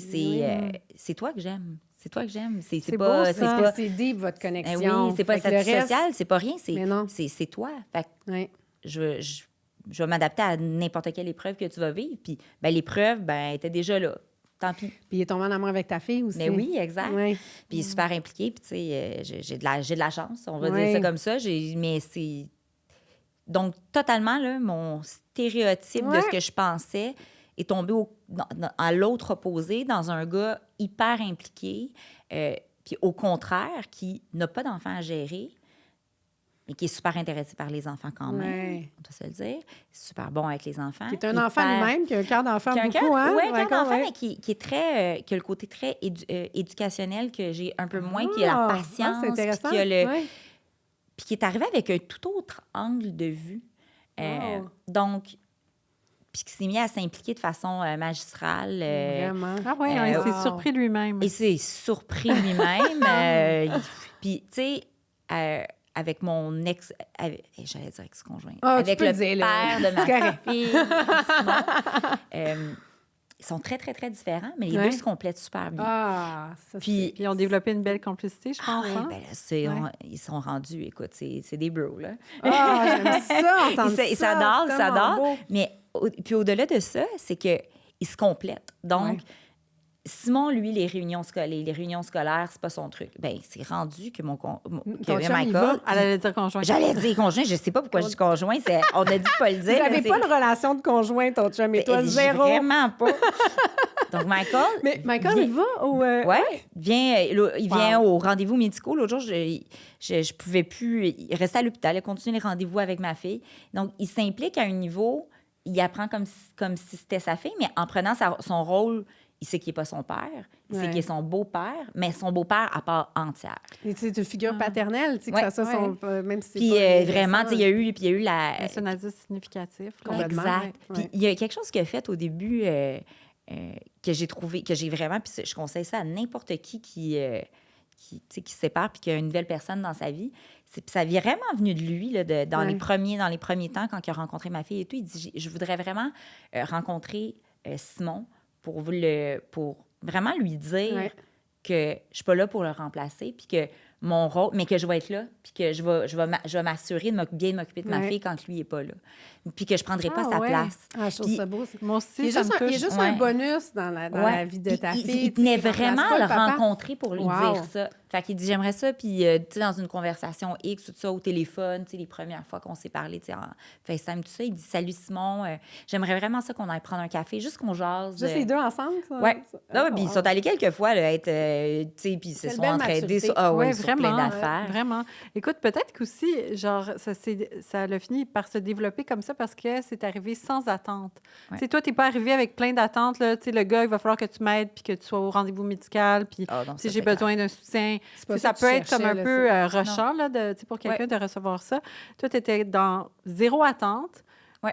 C'est toi que j'aime. C'est toi que j'aime. C'est pas, c'est deep, votre connexion. Oui, c'est pas statut social, c'est pas rien. C'est toi. Fait que je vais m'adapter à n'importe quelle épreuve que tu vas vivre. Puis l'épreuve, étaient déjà là. Tant pis. Puis il est tombé en amour avec ta fille aussi. Mais oui, exact. Oui. Puis il est super impliqué. Puis tu sais, j'ai de la chance, on va dire ça comme ça. Mais c'est... Donc, totalement, là, mon stéréotype de ce que je pensais est tombé à l'autre opposé, dans un gars hyper impliqué, puis au contraire, qui n'a pas d'enfants à gérer, mais qui est super intéressé par les enfants quand même, on doit se le dire. Super bon avec les enfants. Qui est un enfant lui-même, qui a un cœur d'enfant beaucoup, hein? Oui, un cœur d'enfant, mais qui est très... qui a le côté très éducationnel que j'ai un peu moins, qui a la patience. C'est intéressant. Puis qui est arrivé avec un tout autre angle de vue. Donc, puis qui s'est mis à s'impliquer de façon magistrale. Vraiment. Ah oui, il s'est surpris lui-même. Il s'est surpris lui-même. Puis, tu sais, avec mon j'allais dire ex-conjoint. Avec le père de ma fille. Ils sont très, très, très différents, mais les deux se complètent super bien. Puis ils ont développé une belle complicité, je pense. Ils sont rendus, écoute, c'est des bros, là. J'aime ça, entendre ça. Ils s'adorent. Mais puis au-delà de ça, c'est qu'ils se complètent. Donc, Simon, lui, les réunions scolaires, c'est pas son truc. Ben, c'est rendu que Michael... Elle allait dire conjoint. J'allais dire conjoint. Je sais pas pourquoi je dis conjoint. On a dit pas le dire. Vous n'avez pas de relation de conjoint, ton chum et toi, zéro. Vraiment pas. Donc, Michael... Mais Michael, il va au... il vient aux rendez-vous médicaux. L'autre jour, je pouvais plus... Il restait à l'hôpital. Il continue les rendez-vous avec ma fille. Donc, il s'implique à un niveau... Il apprend comme si c'était sa fille, mais en prenant son rôle... Il sait qu'il n'est pas son père, il sait qu'il est son beau-père, mais son beau-père à part entière. Et c'est une figure paternelle, tu sais, que ça son... même si puis vraiment, tu sais, il y a eu la... Personnalisme significatif. Exact. Puis il y a quelque chose qu'il a fait au début que j'ai trouvé, que j'ai vraiment... Puis je conseille ça à n'importe qui se sépare puis qui a une nouvelle personne dans sa vie. Ça est vraiment venu de lui, là, dans les premiers temps, quand il a rencontré ma fille et tout. Il dit, je voudrais vraiment rencontrer Simon pour vraiment lui dire que je suis pas là pour le remplacer, puis que mon rôle, mais que je vais être là, puis que je vais m'assurer de bien m'occuper de ma fille quand lui est pas là, puis que je prendrai pas sa place. Je trouve ça beau. Moi aussi, il y a juste un bonus dans la vie de ta fille. Il tenait vraiment à le rencontrer pour lui dire ça. Fait qu'il dit, j'aimerais ça, puis tu sais, dans une conversation X, tout ça, au téléphone, tu sais, les premières fois qu'on s'est parlé, tu sais, en FaceTime, tout ça, il dit, salut Simon, j'aimerais vraiment ça qu'on aille prendre un café, juste qu'on jase. Juste les deux ensemble, ça? Oui. Puis ils sont allés quelques fois, là, être, tu sais, puis ils se sont entraidés sur plein d'affaires. Vraiment. Écoute, peut-être qu'aussi, genre, ça a fini par se développer comme ça parce que c'est arrivé sans attente. Tu sais, toi, t'es pas arrivé avec plein d'attentes, là, tu sais, le gars, il va falloir que tu m'aides, puis que tu sois au rendez-vous médical, puis si j'ai besoin d'un soutien. Ça peut être comme un peu rushant, là, pour quelqu'un de recevoir ça. Toi, tu étais dans zéro attente.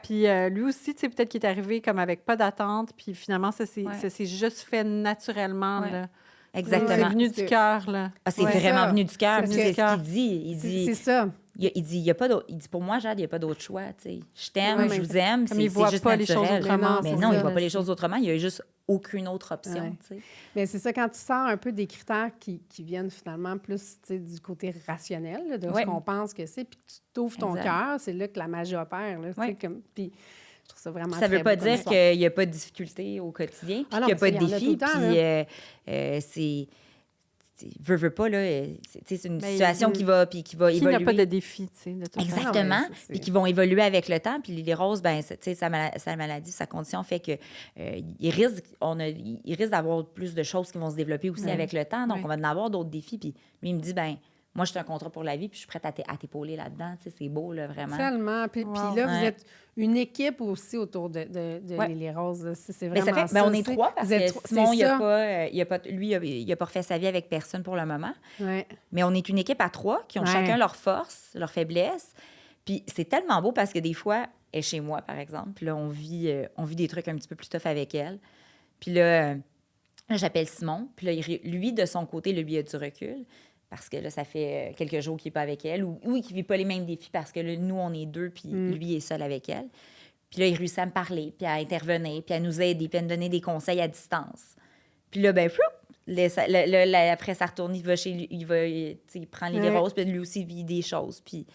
Puis lui aussi, tu sais, peut-être qu'il est arrivé comme avec pas d'attente, puis finalement, ça s'est juste fait naturellement, là. Exactement. C'est venu du cœur, là. C'est vraiment venu du cœur. C'est ce qu'il dit. Il dit... C'est ça. Il dit, pour moi, Jade, il n'y a pas d'autre choix. T'sais. Je t'aime, je vous aime, c'est juste pas naturel. Les choses autrement, mais non, il ne voit pas les choses autrement. Il n'y a juste aucune autre option. Mais c'est ça, quand tu sors un peu des critères qui viennent finalement plus du côté rationnel, là, de ce qu'on pense que c'est, puis tu t'ouvres ton cœur, c'est là que la magie opère. Là, puis je trouve ça vraiment ça ne veut pas dire qu'il n'y a pas de difficultés au quotidien, puis qu'il n'y a pas de défis. Puis c'est... Veux pas, là, c'est une situation qui va évoluer. Qui n'a pas de défi, tu sais, de toute façon. Exactement. Puis qui vont évoluer avec le temps. Puis les roses, ben, tu sais, sa maladie, sa condition fait que il risque d'avoir plus de choses qui vont se développer aussi avec le temps. Donc, on va en avoir d'autres défis. Puis lui, il me dit, ben moi, je suis un contrat pour la vie, puis je suis prête à t'épauler là-dedans. Tu sais, c'est beau, là, vraiment. Tellement. Puis là, vous êtes une équipe aussi autour de les roses. Là. C'est vraiment ça. On est trois, parce que Simon, il a pas refait sa vie avec personne pour le moment. Mais on est une équipe à trois qui ont chacun leurs forces, leurs faiblesses. Puis c'est tellement beau parce que des fois, elle est chez moi, par exemple, puis là, on vit des trucs un petit peu plus tough avec elle. Puis là, j'appelle Simon, puis là, lui, de son côté, lui, a du recul, parce que là, ça fait quelques jours qu'il n'est pas avec elle, ou qu'il ne vit pas les mêmes défis, parce que là, nous, on est 2, puis lui est seul avec elle. Puis là, il réussit à me parler, puis à intervenir, puis à nous aider, puis à nous donner des conseils à distance. Puis là, ben, après, ça retourne, il va chez lui, il prend les roses, puis lui aussi, il vit des choses, puis...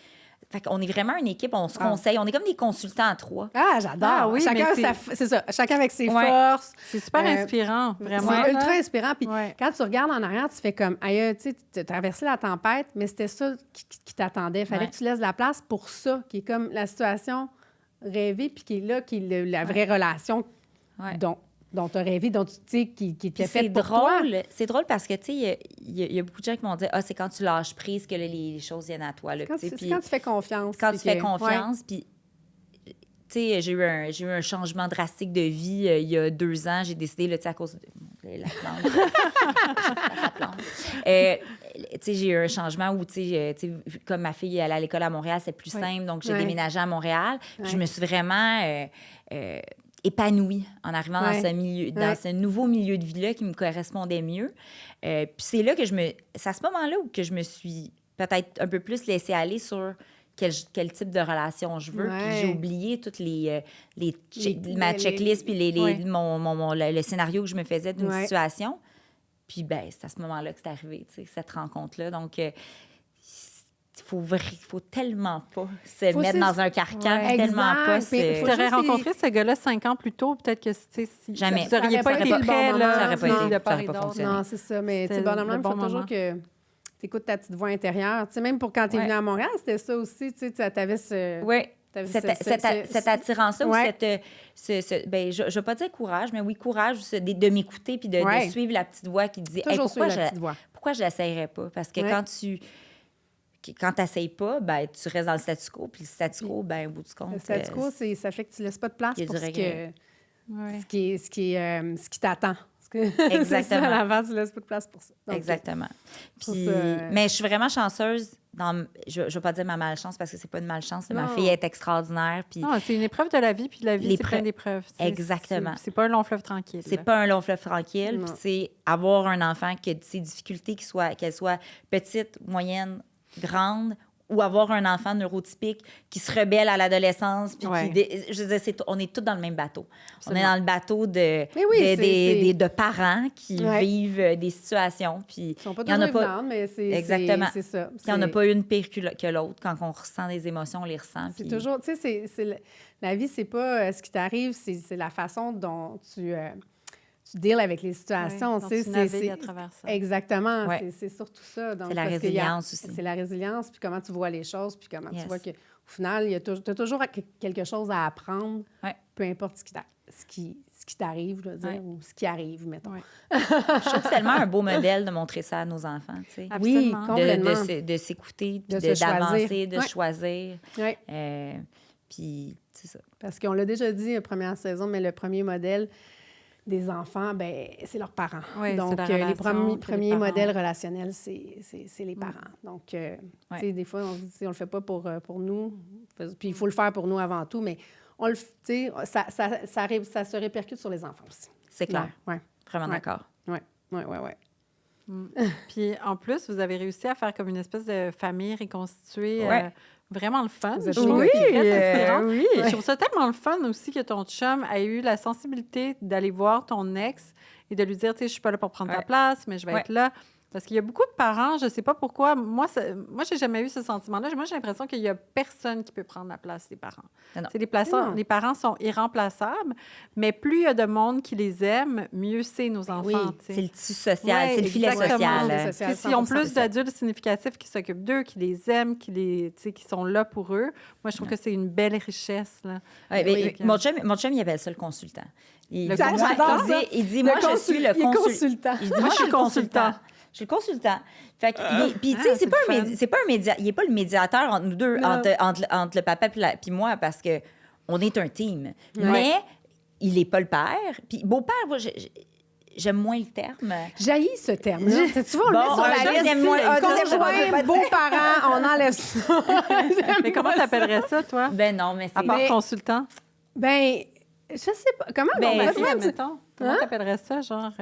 Fait qu'on est vraiment une équipe, on se conseille. On est comme des consultants à 3. Ah, j'adore. Ah, oui, c'est ça. Chacun avec ses forces. C'est super inspirant, vraiment. C'est ultra inspirant. Puis quand tu regardes en arrière, tu fais comme, aïe, tu sais, tu as traversé la tempête, mais c'était ça qui t'attendait. Il fallait que tu laisses de la place pour ça, qui est comme la situation rêvée, puis qui est là, qui est la vraie relation dont tu as rêvé, dont tu sais, qui t'a fait pour toi. C'est drôle parce que, tu sais, il y a beaucoup de gens qui m'ont dit « Ah, c'est quand tu lâches prise que là, les choses viennent à toi. » C'est quand tu fais confiance. Quand tu fais confiance, puis... Tu sais, j'ai eu un changement drastique de vie il y a 2 ans. J'ai décidé, là, tu sais, à cause de la plante. La plante. Tu sais, j'ai eu un changement où, tu sais, comme ma fille elle allait à l'école à Montréal, c'est plus simple. Donc, j'ai déménagé à Montréal. Puis je me suis vraiment... épanouie en arrivant dans ce nouveau milieu de vie-là qui me correspondait mieux. Puis c'est là que c'est à ce moment-là où que je me suis peut-être un peu plus laissée aller sur quel type de relation je veux. Puis j'ai oublié toutes ma checklist puis le scénario que je me faisais d'une situation. Puis ben c'est à ce moment-là que c'est arrivé, tu sais, cette rencontre-là. Donc... il faut tellement pas se mettre dans un carcan, tellement pas. Tu aurais rencontré ce gars-là 5 ans plus tôt, peut-être que si jamais. Vous n'auriez pas été prêt, là. Ça n'aurait pas fonctionné. Non, c'est ça. Mais bonnement, il faut toujours que tu écoutes ta petite voix intérieure. Tu sais, même pour quand tu es venu à Montréal, c'était ça aussi. Tu avais ce... Oui. Cette attirance-là, ou ben, je ne vais pas dire courage, mais oui, courage de m'écouter puis de suivre la petite voix qui dit hey, pourquoi je ne l'essayerais pas? Parce que quand tu n'essayes pas, ben, tu restes dans le statu quo. Puis le statu quo, ben, au bout du compte... Le statu quo, ça fait que tu ne laisses pas de place pour ce qui t'attend. Exactement. C'est ça, à l'avant, tu ne laisses pas de place pour ça. Donc, exactement. Puis, mais je suis vraiment chanceuse. Je ne vais pas dire ma malchance parce que c'est pas une malchance. Ma fille est extraordinaire. Puis... Non, c'est une épreuve de la vie, puis la vie, c'est plein d'épreuves. Exactement. C'est pas un long fleuve tranquille. C'est pas un long fleuve tranquille. Puis c'est avoir un enfant qui a ses difficultés, qu'elle soit petite, moyenne, grande, ou avoir un enfant neurotypique qui se rebelle à l'adolescence. Puis je veux dire, on est tous dans le même bateau. Absolument. On est dans le bateau de parents qui vivent des situations. Puis ils sont pas toujours évidentes, mais exactement. C'est ça. Il n'y en a pas une pire que l'autre. Quand on ressent des émotions, on les ressent. C'est toujours... Tu sais, la vie, c'est pas ce qui t'arrive, c'est la façon dont tu deals avec les situations. Tu navigues à travers ça. Exactement. C'est surtout ça. C'est la résilience aussi. C'est la résilience, puis comment tu vois les choses, puis comment tu vois qu'au final, tu as toujours quelque chose à apprendre, peu importe ce qui t'arrive, ou ce qui arrive, mettons. Je trouve que c'est tellement un beau modèle de montrer ça à nos enfants. Tu sais. Oui, complètement. De s'écouter, d'avancer, de choisir. Puis, c'est ça. Parce qu'on l'a déjà dit, la première saison, mais le premier modèle des enfants, ben c'est leurs parents. Donc, les premiers modèles relationnels, c'est les parents. Donc, tu sais, des fois, on se dit, on le fait pas pour nous. Puis, il faut le faire pour nous avant tout, mais on le, tu sais, ça se répercute sur les enfants aussi. C'est clair. Vraiment d'accord. Oui. Puis, en plus, vous avez réussi à faire comme une espèce de famille reconstituée. Vraiment le fun. Je trouve ça tellement le fun aussi que ton chum a eu la sensibilité d'aller voir ton ex et de lui dire, tu sais, je suis pas là pour prendre ta place, mais je vais être là. Parce qu'il y a beaucoup de parents, je ne sais pas pourquoi, moi je n'ai jamais eu ce sentiment-là. Moi, j'ai l'impression qu'il n'y a personne qui peut prendre la place des parents. Les parents sont irremplaçables, mais plus il y a de monde qui les aime, mieux c'est nos enfants. C'est le tissu social, c'est le filet social. S'ils ont plus d'adultes significatifs qui s'occupent d'eux, qui les aiment, qui sont là pour eux, moi, je trouve que c'est une belle richesse. Là. Mon chum, il appelle ça le consultant. Il dit, moi, je suis le consultant. Il dit, moi, je suis le consultant. Je suis le consultant. Fait que, puis, tu sais, c'est pas un médiateur. Il n'est pas le médiateur entre nous deux, entre le papa puis moi, parce qu'on est un team. Mais il n'est pas le père. Puis, beau-père, moi, j'aime moins le terme. J'haïs ce terme-là. Tu vois, on le met sur la liste. Conjoint, beaux-parents, on enlève ça. Mais comment t'appelles ça, toi? Ben non, mais c'est... À part consultant? Ben, je sais pas. Comment on mettons? Comment t'appellerais ça, genre...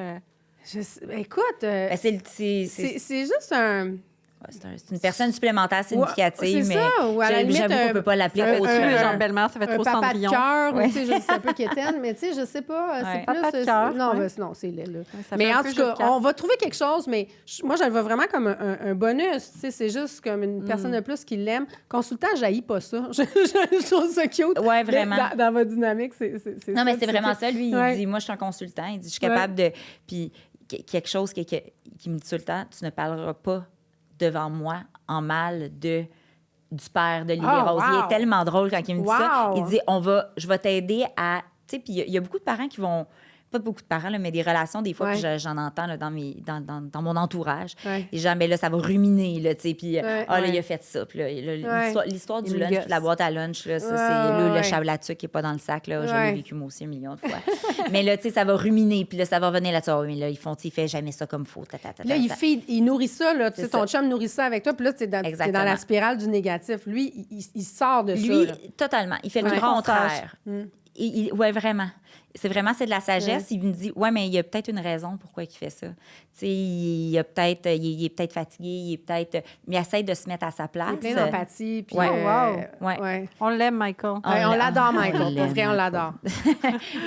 Écoute, c'est juste un... C'est une personne supplémentaire significative, mais ça, ou à la limite, j'avoue qu'on ne peut pas l'appeler autre chose. Genre belle-mère, ça fait trop Cendrillon. Un papa de cœur, je sais un peu quétaine, mais tu sais, je sais pas, c'est plus... Papa de cœur. Non, c'est laid, là. Mais en tout cas, on va trouver quelque chose, mais moi, je le vois vraiment comme un bonus, tu sais, c'est juste comme une personne de plus qui l'aime. Consultant, j'haïs pas ça. Je trouve ça cute. Oui, vraiment. Dans votre dynamique, c'est non, mais c'est vraiment ça. Lui, il dit, moi, je suis un consultant. Il dit, je suis capable de... Puis quelque chose qui me dit tout le temps, tu ne parleras pas devant moi en mal du père de Lily Rose. Il est tellement drôle quand il me dit ça. Il dit, je vais t'aider à... Tu sais, puis il y a beaucoup de parents qui vont... Pas beaucoup de parents, là, mais des relations, des fois, que j'en entends là, dans mon entourage. Et genre, mais là, ça va ruminer, là, tu sais, puis là, il a fait ça. Puis là, l'histoire du lunch, de la boîte à lunch, là, ça, c'est le chablatue qui n'est pas dans le sac, là. Je l'ai vécu, moi aussi, 1 million de fois. Mais là, tu sais, ça va ruminer, puis là, ça va revenir là-dessus. Oh, mais là, il fait jamais ça comme faut. Là, il nourrit ça, là. Tu sais, ton chum nourrit ça avec toi, puis là, tu es dans la spirale du négatif. Lui, il sort de ça. Lui, totalement. Il fait le contraire. Oui, vraiment. C'est de la sagesse. Il me dit, mais il y a peut-être une raison pourquoi il fait ça. Tu sais, il est peut-être fatigué, mais il essaie de se mettre à sa place. Il est plein d'empathie. Puis On l'aime, Michael. On l'adore, Michael. Pour vrai, on l'adore.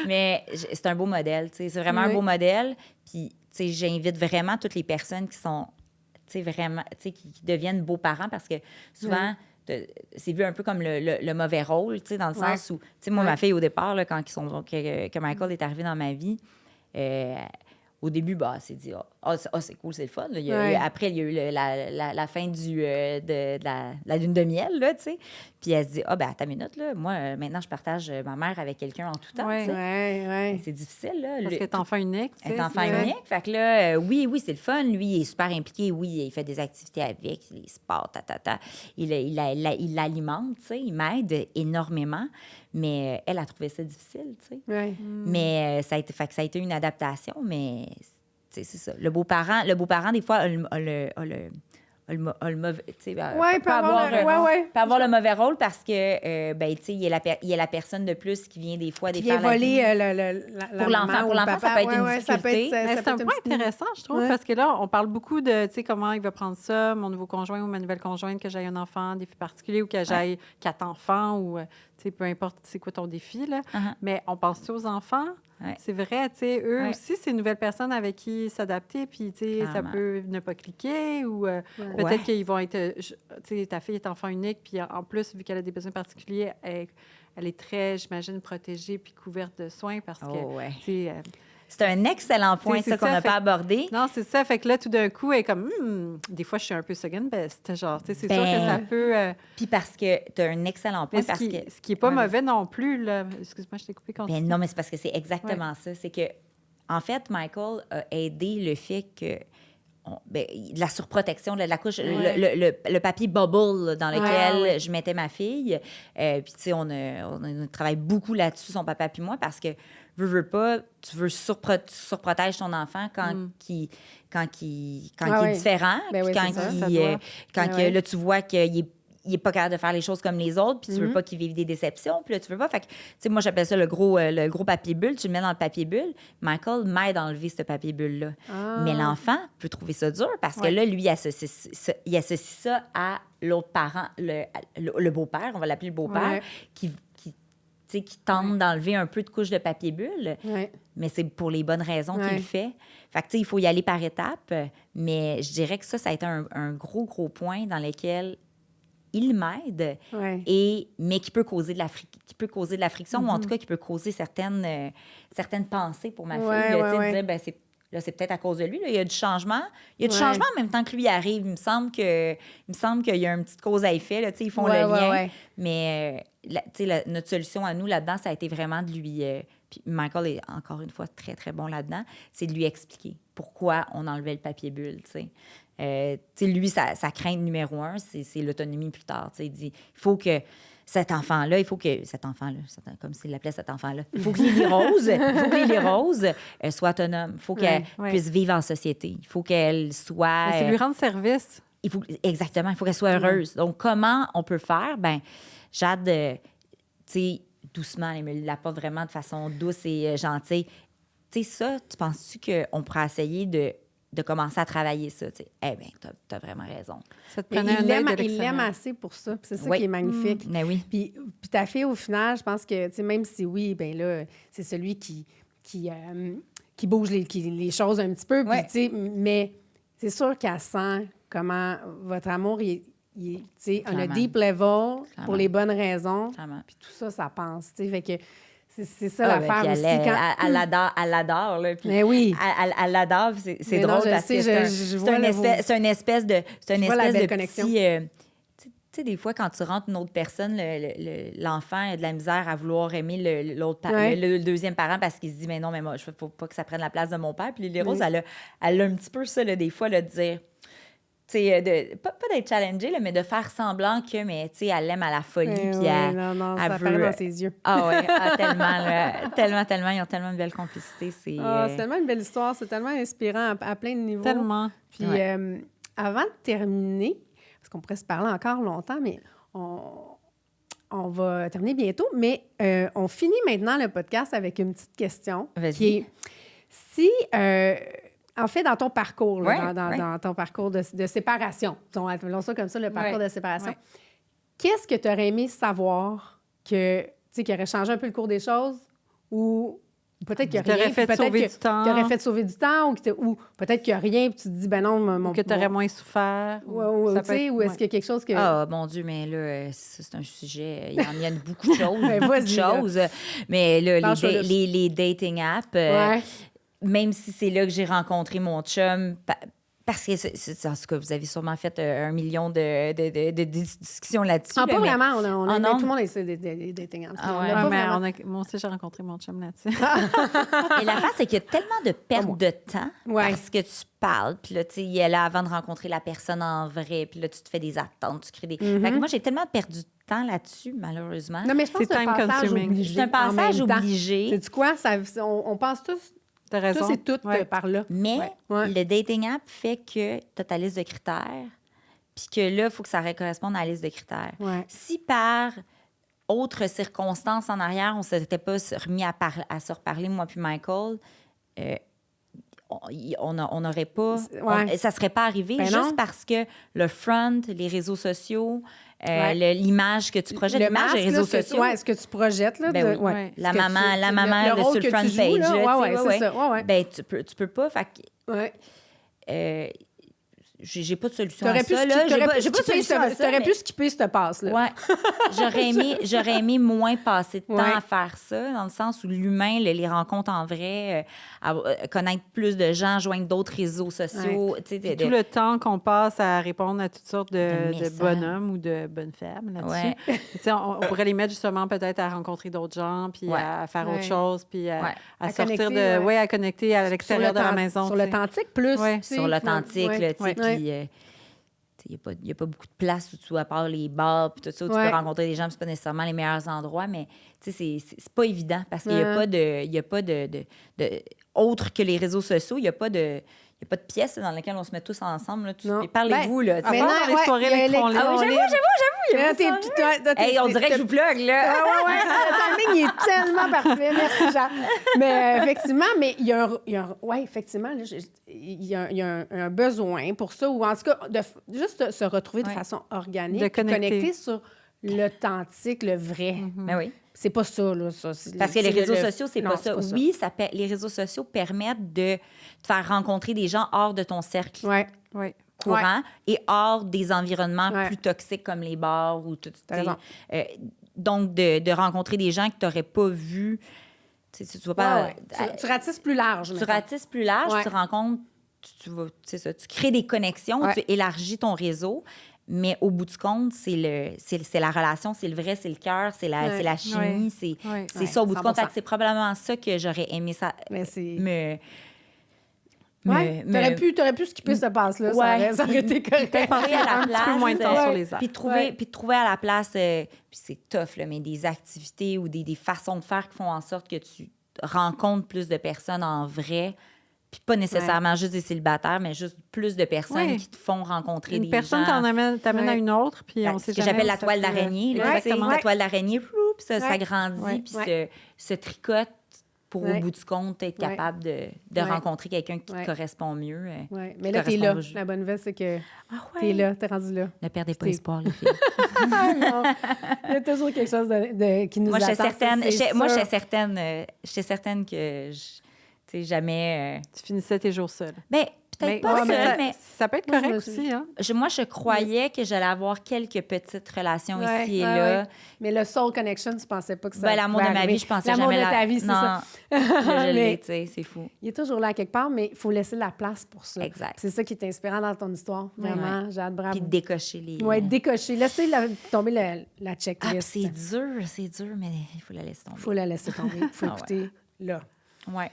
Mais c'est un beau modèle. Tu sais, c'est vraiment un beau modèle. Puis, tu sais, j'invite vraiment toutes les personnes qui sont, tu sais, vraiment, tu sais, qui deviennent beaux-parents parce que souvent... c'est vu un peu comme le mauvais rôle, tu sais, dans le sens où, tu sais, moi, ma fille, au départ, là, que Michael est arrivé dans ma vie, au début, elle s'est dit, c'est cool, c'est le fun. Après, il y a eu la fin de la lune de miel, là, tu sais. Puis elle se dit, attends une minute, là, moi, maintenant, je partage ma mère avec quelqu'un en tout temps, tu sais. C'est difficile, là. Parce qu'elle est enfant unique, tu sais. Elle est enfant unique. Fait que là, oui, c'est le fun. Lui, il est super impliqué. Oui, il fait des activités avec, les sports, Il l'alimente, tu sais. Il m'aide énormément. Mais elle a trouvé ça difficile, tu sais. Mais ça a été une adaptation, mais c'est ça. Le beau-parent, des fois, a le mauvais, tu sais, peut avoir le mauvais rôle parce que, tu sais, il y a la personne de plus qui vient des fois défaire la vie. Pour l'enfant, ça peut être une difficulté. C'est un point intéressant, je trouve, parce que là, on parle beaucoup de, tu sais, comment il va prendre ça, mon nouveau conjoint ou ma nouvelle conjointe, que j'aille un enfant, défi particulier, ou que j'aille 4 enfants, ou, tu sais, peu importe c'est quoi ton défi, là. Mais on pense aux enfants? C'est vrai, tu sais, eux aussi, c'est une nouvelle personne avec qui s'adapter, puis, tu sais, ça peut ne pas cliquer, ou peut-être qu'ils vont être, tu sais, ta fille est enfant unique, puis en plus, vu qu'elle a des besoins particuliers, elle est très, j'imagine, protégée puis couverte de soins parce que, tu sais... C'est un excellent point, ça, qu'on n'a pas abordé. Non, c'est ça. Fait que là, tout d'un coup, elle est comme, des fois, je suis un peu second best. Genre, tu sais, c'est sûr que ça peut... Puis parce que tu as un excellent point. Ce qui n'est pas mauvais non plus, là. Excuse-moi, je t'ai coupé quand non, mais c'est parce que c'est exactement ça. C'est que, en fait, Michael a aidé le fait que la surprotection, la couche, le papier bubble dans lequel je mettais ma fille. Puis, tu sais, on travaille beaucoup là-dessus, son papa puis moi, parce que veux pas, tu veux surprotèges ton enfant quand il est différent. Là, tu vois qu'il est pas capable de faire les choses comme les autres, puis tu veux pas qu'il vive des déceptions, puis là, tu veux pas. Fait que, tu sais, moi, j'appelle ça le gros papier bulle. Tu le mets dans le papier bulle. Michael m'aide à enlever ce papier bulle-là. Mais l'enfant peut trouver ça dur parce que là, lui, il associe ça à l'autre parent, le beau-père, on va l'appeler le beau-père, qui tente d'enlever un peu de couche de papier bulle, mais c'est pour les bonnes raisons qu'il le fait. Fait que, tu sais, il faut y aller par étapes, mais je dirais que ça a été un gros point dans lequel il m'aide, mais qui peut causer de la friction, ou en tout cas qui peut causer certaines pensées pour ma fille. De dire, c'est peut-être à cause de lui. Là, il y a du changement. Il y a du changement en même temps que lui arrive. Il me semble qu'il y a une petite cause à effet. Là, ils font le lien. Mais notre solution à nous là-dedans, ça a été vraiment de lui... puis Michael est encore une fois très, très bon là-dedans. C'est de lui expliquer pourquoi on enlevait le papier bulle. Lui, sa crainte numéro 1, c'est l'autonomie plus tard. Il dit, il faut que... cet enfant-là, il faut que... comme s'il l'appelait cet enfant-là. Il faut que Lily Rose soit autonome. Il faut qu'elle puisse vivre en société. Il faut qu'elle soit... c'est lui rendre service. Exactement. Il faut qu'elle soit heureuse. Donc, comment on peut faire? Ben, Jade, tu sais, doucement, elle me l'apporte vraiment de façon douce et gentille. Tu sais, ça, tu penses-tu qu'on pourrait essayer de commencer à travailler ça? T'sais? Eh bien, t'as vraiment raison. Ça te prenait il l'aime assez pour ça. C'est ça qui est magnifique. Mais oui. Puis ta fille, au final, je pense que, tu sais, même si oui, bien là, c'est celui qui bouge les choses un petit peu. Puis, tu sais, mais c'est sûr qu'elle sent comment votre amour, il tu sais, on a deep level pour les bonnes raisons. Puis tout ça, ça pense. Tu sais, fait que c'est ça l'affaire aussi. Elle l'adore. Là, mais oui. Elle l'adore. C'est drôle parce que c'est une espèce de connexion. Petit... tu sais, des fois, quand tu rentres une autre personne, l'enfant a de la misère à vouloir aimer le deuxième parent parce qu'il se dit, mais non, mais moi, il ne faut pas que ça prenne la place de mon père. Puis Lily Rose, elle a un petit peu ça, là, des fois, là, de dire... pas d'être challengée, là, mais de faire semblant que, mais tu sais, elle l'aime à la folie. Puis non, ça apparaît dans ses yeux. Ah ouais, tellement. Ils ont tellement une belle complicité. C'est tellement une belle histoire. C'est tellement inspirant à plein de niveaux. Tellement. Puis avant de terminer, parce qu'on pourrait se parler encore longtemps, mais on va terminer bientôt. Mais on finit maintenant le podcast avec une petite question. Vas-y. Qui est, si... en fait, dans ton parcours, là, dans ton parcours de séparation, appelons ça comme ça, le parcours de séparation, qu'est-ce que tu aurais aimé savoir qui aurait changé un peu le cours des choses ou peut-être qu'il n'y a rien, peut-être que t'aurais fait sauver du temps ou peut-être qu'il n'y a rien puis tu te dis, ben non, que tu aurais moins souffert. Ou est-ce qu'il y a quelque chose que... Ah, mon Dieu, mais là, c'est un sujet... Il y a beaucoup de choses. Vas-y, mais là, les dating apps... Même si c'est là que j'ai rencontré mon chum, parce que, en tout cas, vous avez sûrement fait 1 million de discussions là-dessus. Pas vraiment. Tout le monde essaie des dating apps. Moi aussi, j'ai rencontré mon chum là-dessus. Et l'affaire, c'est qu'il y a tellement de perte de temps parce que tu parles, puis là, tu sais, il est là avant de rencontrer la personne en vrai, puis là, tu te fais des attentes, tu crées des... Fait que moi, j'ai tellement perdu de temps là-dessus, malheureusement. Non, mais je pense que c'est un passage obligé. C'est un passage obligé. C'est quoi? On pense tous... T'as raison. Ça, c'est tout par là. Mais le dating app fait que tu as ta liste de critères, puis que là, il faut que ça corresponde à la liste de critères. Si par autre circonstance en arrière, on ne s'était pas remis à se reparler, moi puis Michael, on n'aurait pas... ça ne serait pas arrivé juste parce que le front, les réseaux sociaux... l'image que tu projettes, l'image des réseaux sociaux. Ce que tu projettes. Là, la maman sur le front page. C'est ça. Ben, tu peux pas. Fait que, j'ai pas de solution à ça. T'aurais pu skipper cette passe-là. Ouais. J'aurais aimé moins passer de temps à faire ça, dans le sens où l'humain, les rencontres en vrai, connaître plus de gens, joindre d'autres réseaux sociaux. Tout le temps qu'on passe à répondre à toutes sortes de bonhommes ou de bonnes femmes là-dessus. On pourrait les mettre justement peut-être à rencontrer d'autres gens, puis à faire autre chose, puis à sortir à connecter à l'extérieur de la maison. Sur l'authentique plus. Sur l'authentique, puis il n'y a pas beaucoup de place où à part les bars puis tout ça, où tu peux rencontrer des gens, c'est pas nécessairement les meilleurs endroits, mais c'est pas évident parce qu'il n'y a pas de autre que les réseaux sociaux, il n'y a pas de pièce dans laquelle on se met tous ensemble. Parlez-vous, là. Dans les soirées électroniques. J'avoue. On dirait que je vous plug, là. Le timing est tellement parfait. Merci, Jean. Mais effectivement, il y a un besoin pour ça, ou en tout cas, de juste se retrouver de façon organique, de connecter sur l'authentique, le vrai. Ben oui. C'est pas ça, là. Parce que les réseaux sociaux, c'est pas ça. Oui, les réseaux sociaux permettent de te faire rencontrer des gens hors de ton cercle courant et hors des environnements plus toxiques comme les bars ou tout. Donc, de rencontrer des gens que tu n'aurais pas vus. Tu vois pas. Tu ratisses plus large. Tu ratisses plus large, tu rencontres, tu crées des connexions, tu élargis ton réseau. Mais au bout du compte, c'est la relation, c'est le vrai, c'est le cœur, c'est la chimie, c'est ça au bout du compte. C'est probablement ça que j'aurais aimé ça, me Ouais, t'aurais pu skipper ce passe-là, ça aurait été correct. Trouver à la un petit peu moins de temps sur les arts. Puis de trouver à la place, puis c'est tough, là, mais des activités ou des façons de faire qui font en sorte que tu rencontres plus de personnes en vrai, puis pas nécessairement juste des célibataires, mais juste plus de personnes qui te font rencontrer des gens. Une personne t'amène à une autre, puis on sait ce que jamais. j'appelle la toile d'araignée. La toile d'araignée, puis ça grandit, puis se tricote pour, au bout du compte, être capable de rencontrer quelqu'un qui te correspond mieux. Mais là, t'es là. La bonne nouvelle, c'est que t'es là, t'es rendu là. Ne perdez pas espoir, les filles. Non. Il y a toujours quelque chose qui nous attend. Moi, j'étais certaine que jamais... Tu finissais tes jours seule. Ben, peut-être pas seule, mais... Ça peut être correct aussi, hein? Moi, je croyais que j'allais avoir quelques petites relations ici et là. Mais le soul connection, tu pensais pas que ça l'amour de ma vie, je pensais l'amour jamais... L'amour de ta vie, c'est ça. Je l'ai, tu sais, c'est fou. Il est toujours là quelque part, mais il faut laisser la place pour ça. Exact. C'est ça qui est inspirant dans ton histoire. Vraiment, Jade, bravo. Puis décocher les... Oui, décocher. Laisser tomber la checklist. C'est dur, mais il faut la laisser tomber. Il faut la laisser tomber. Il faut écouter là. Oui.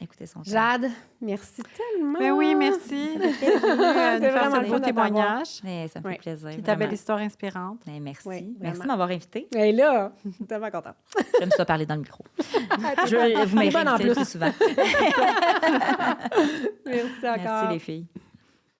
Écoutez son temps. Jade, merci tellement. Mais oui, merci. C'était vraiment le beau témoignage. Ça me fait plaisir. Puis ta belle histoire inspirante. Mais merci. Oui, merci de m'avoir invitée. Et là, tellement contente. J'aime ça parler dans le micro. Vous m'invitez plus souvent. Merci encore. Merci les filles.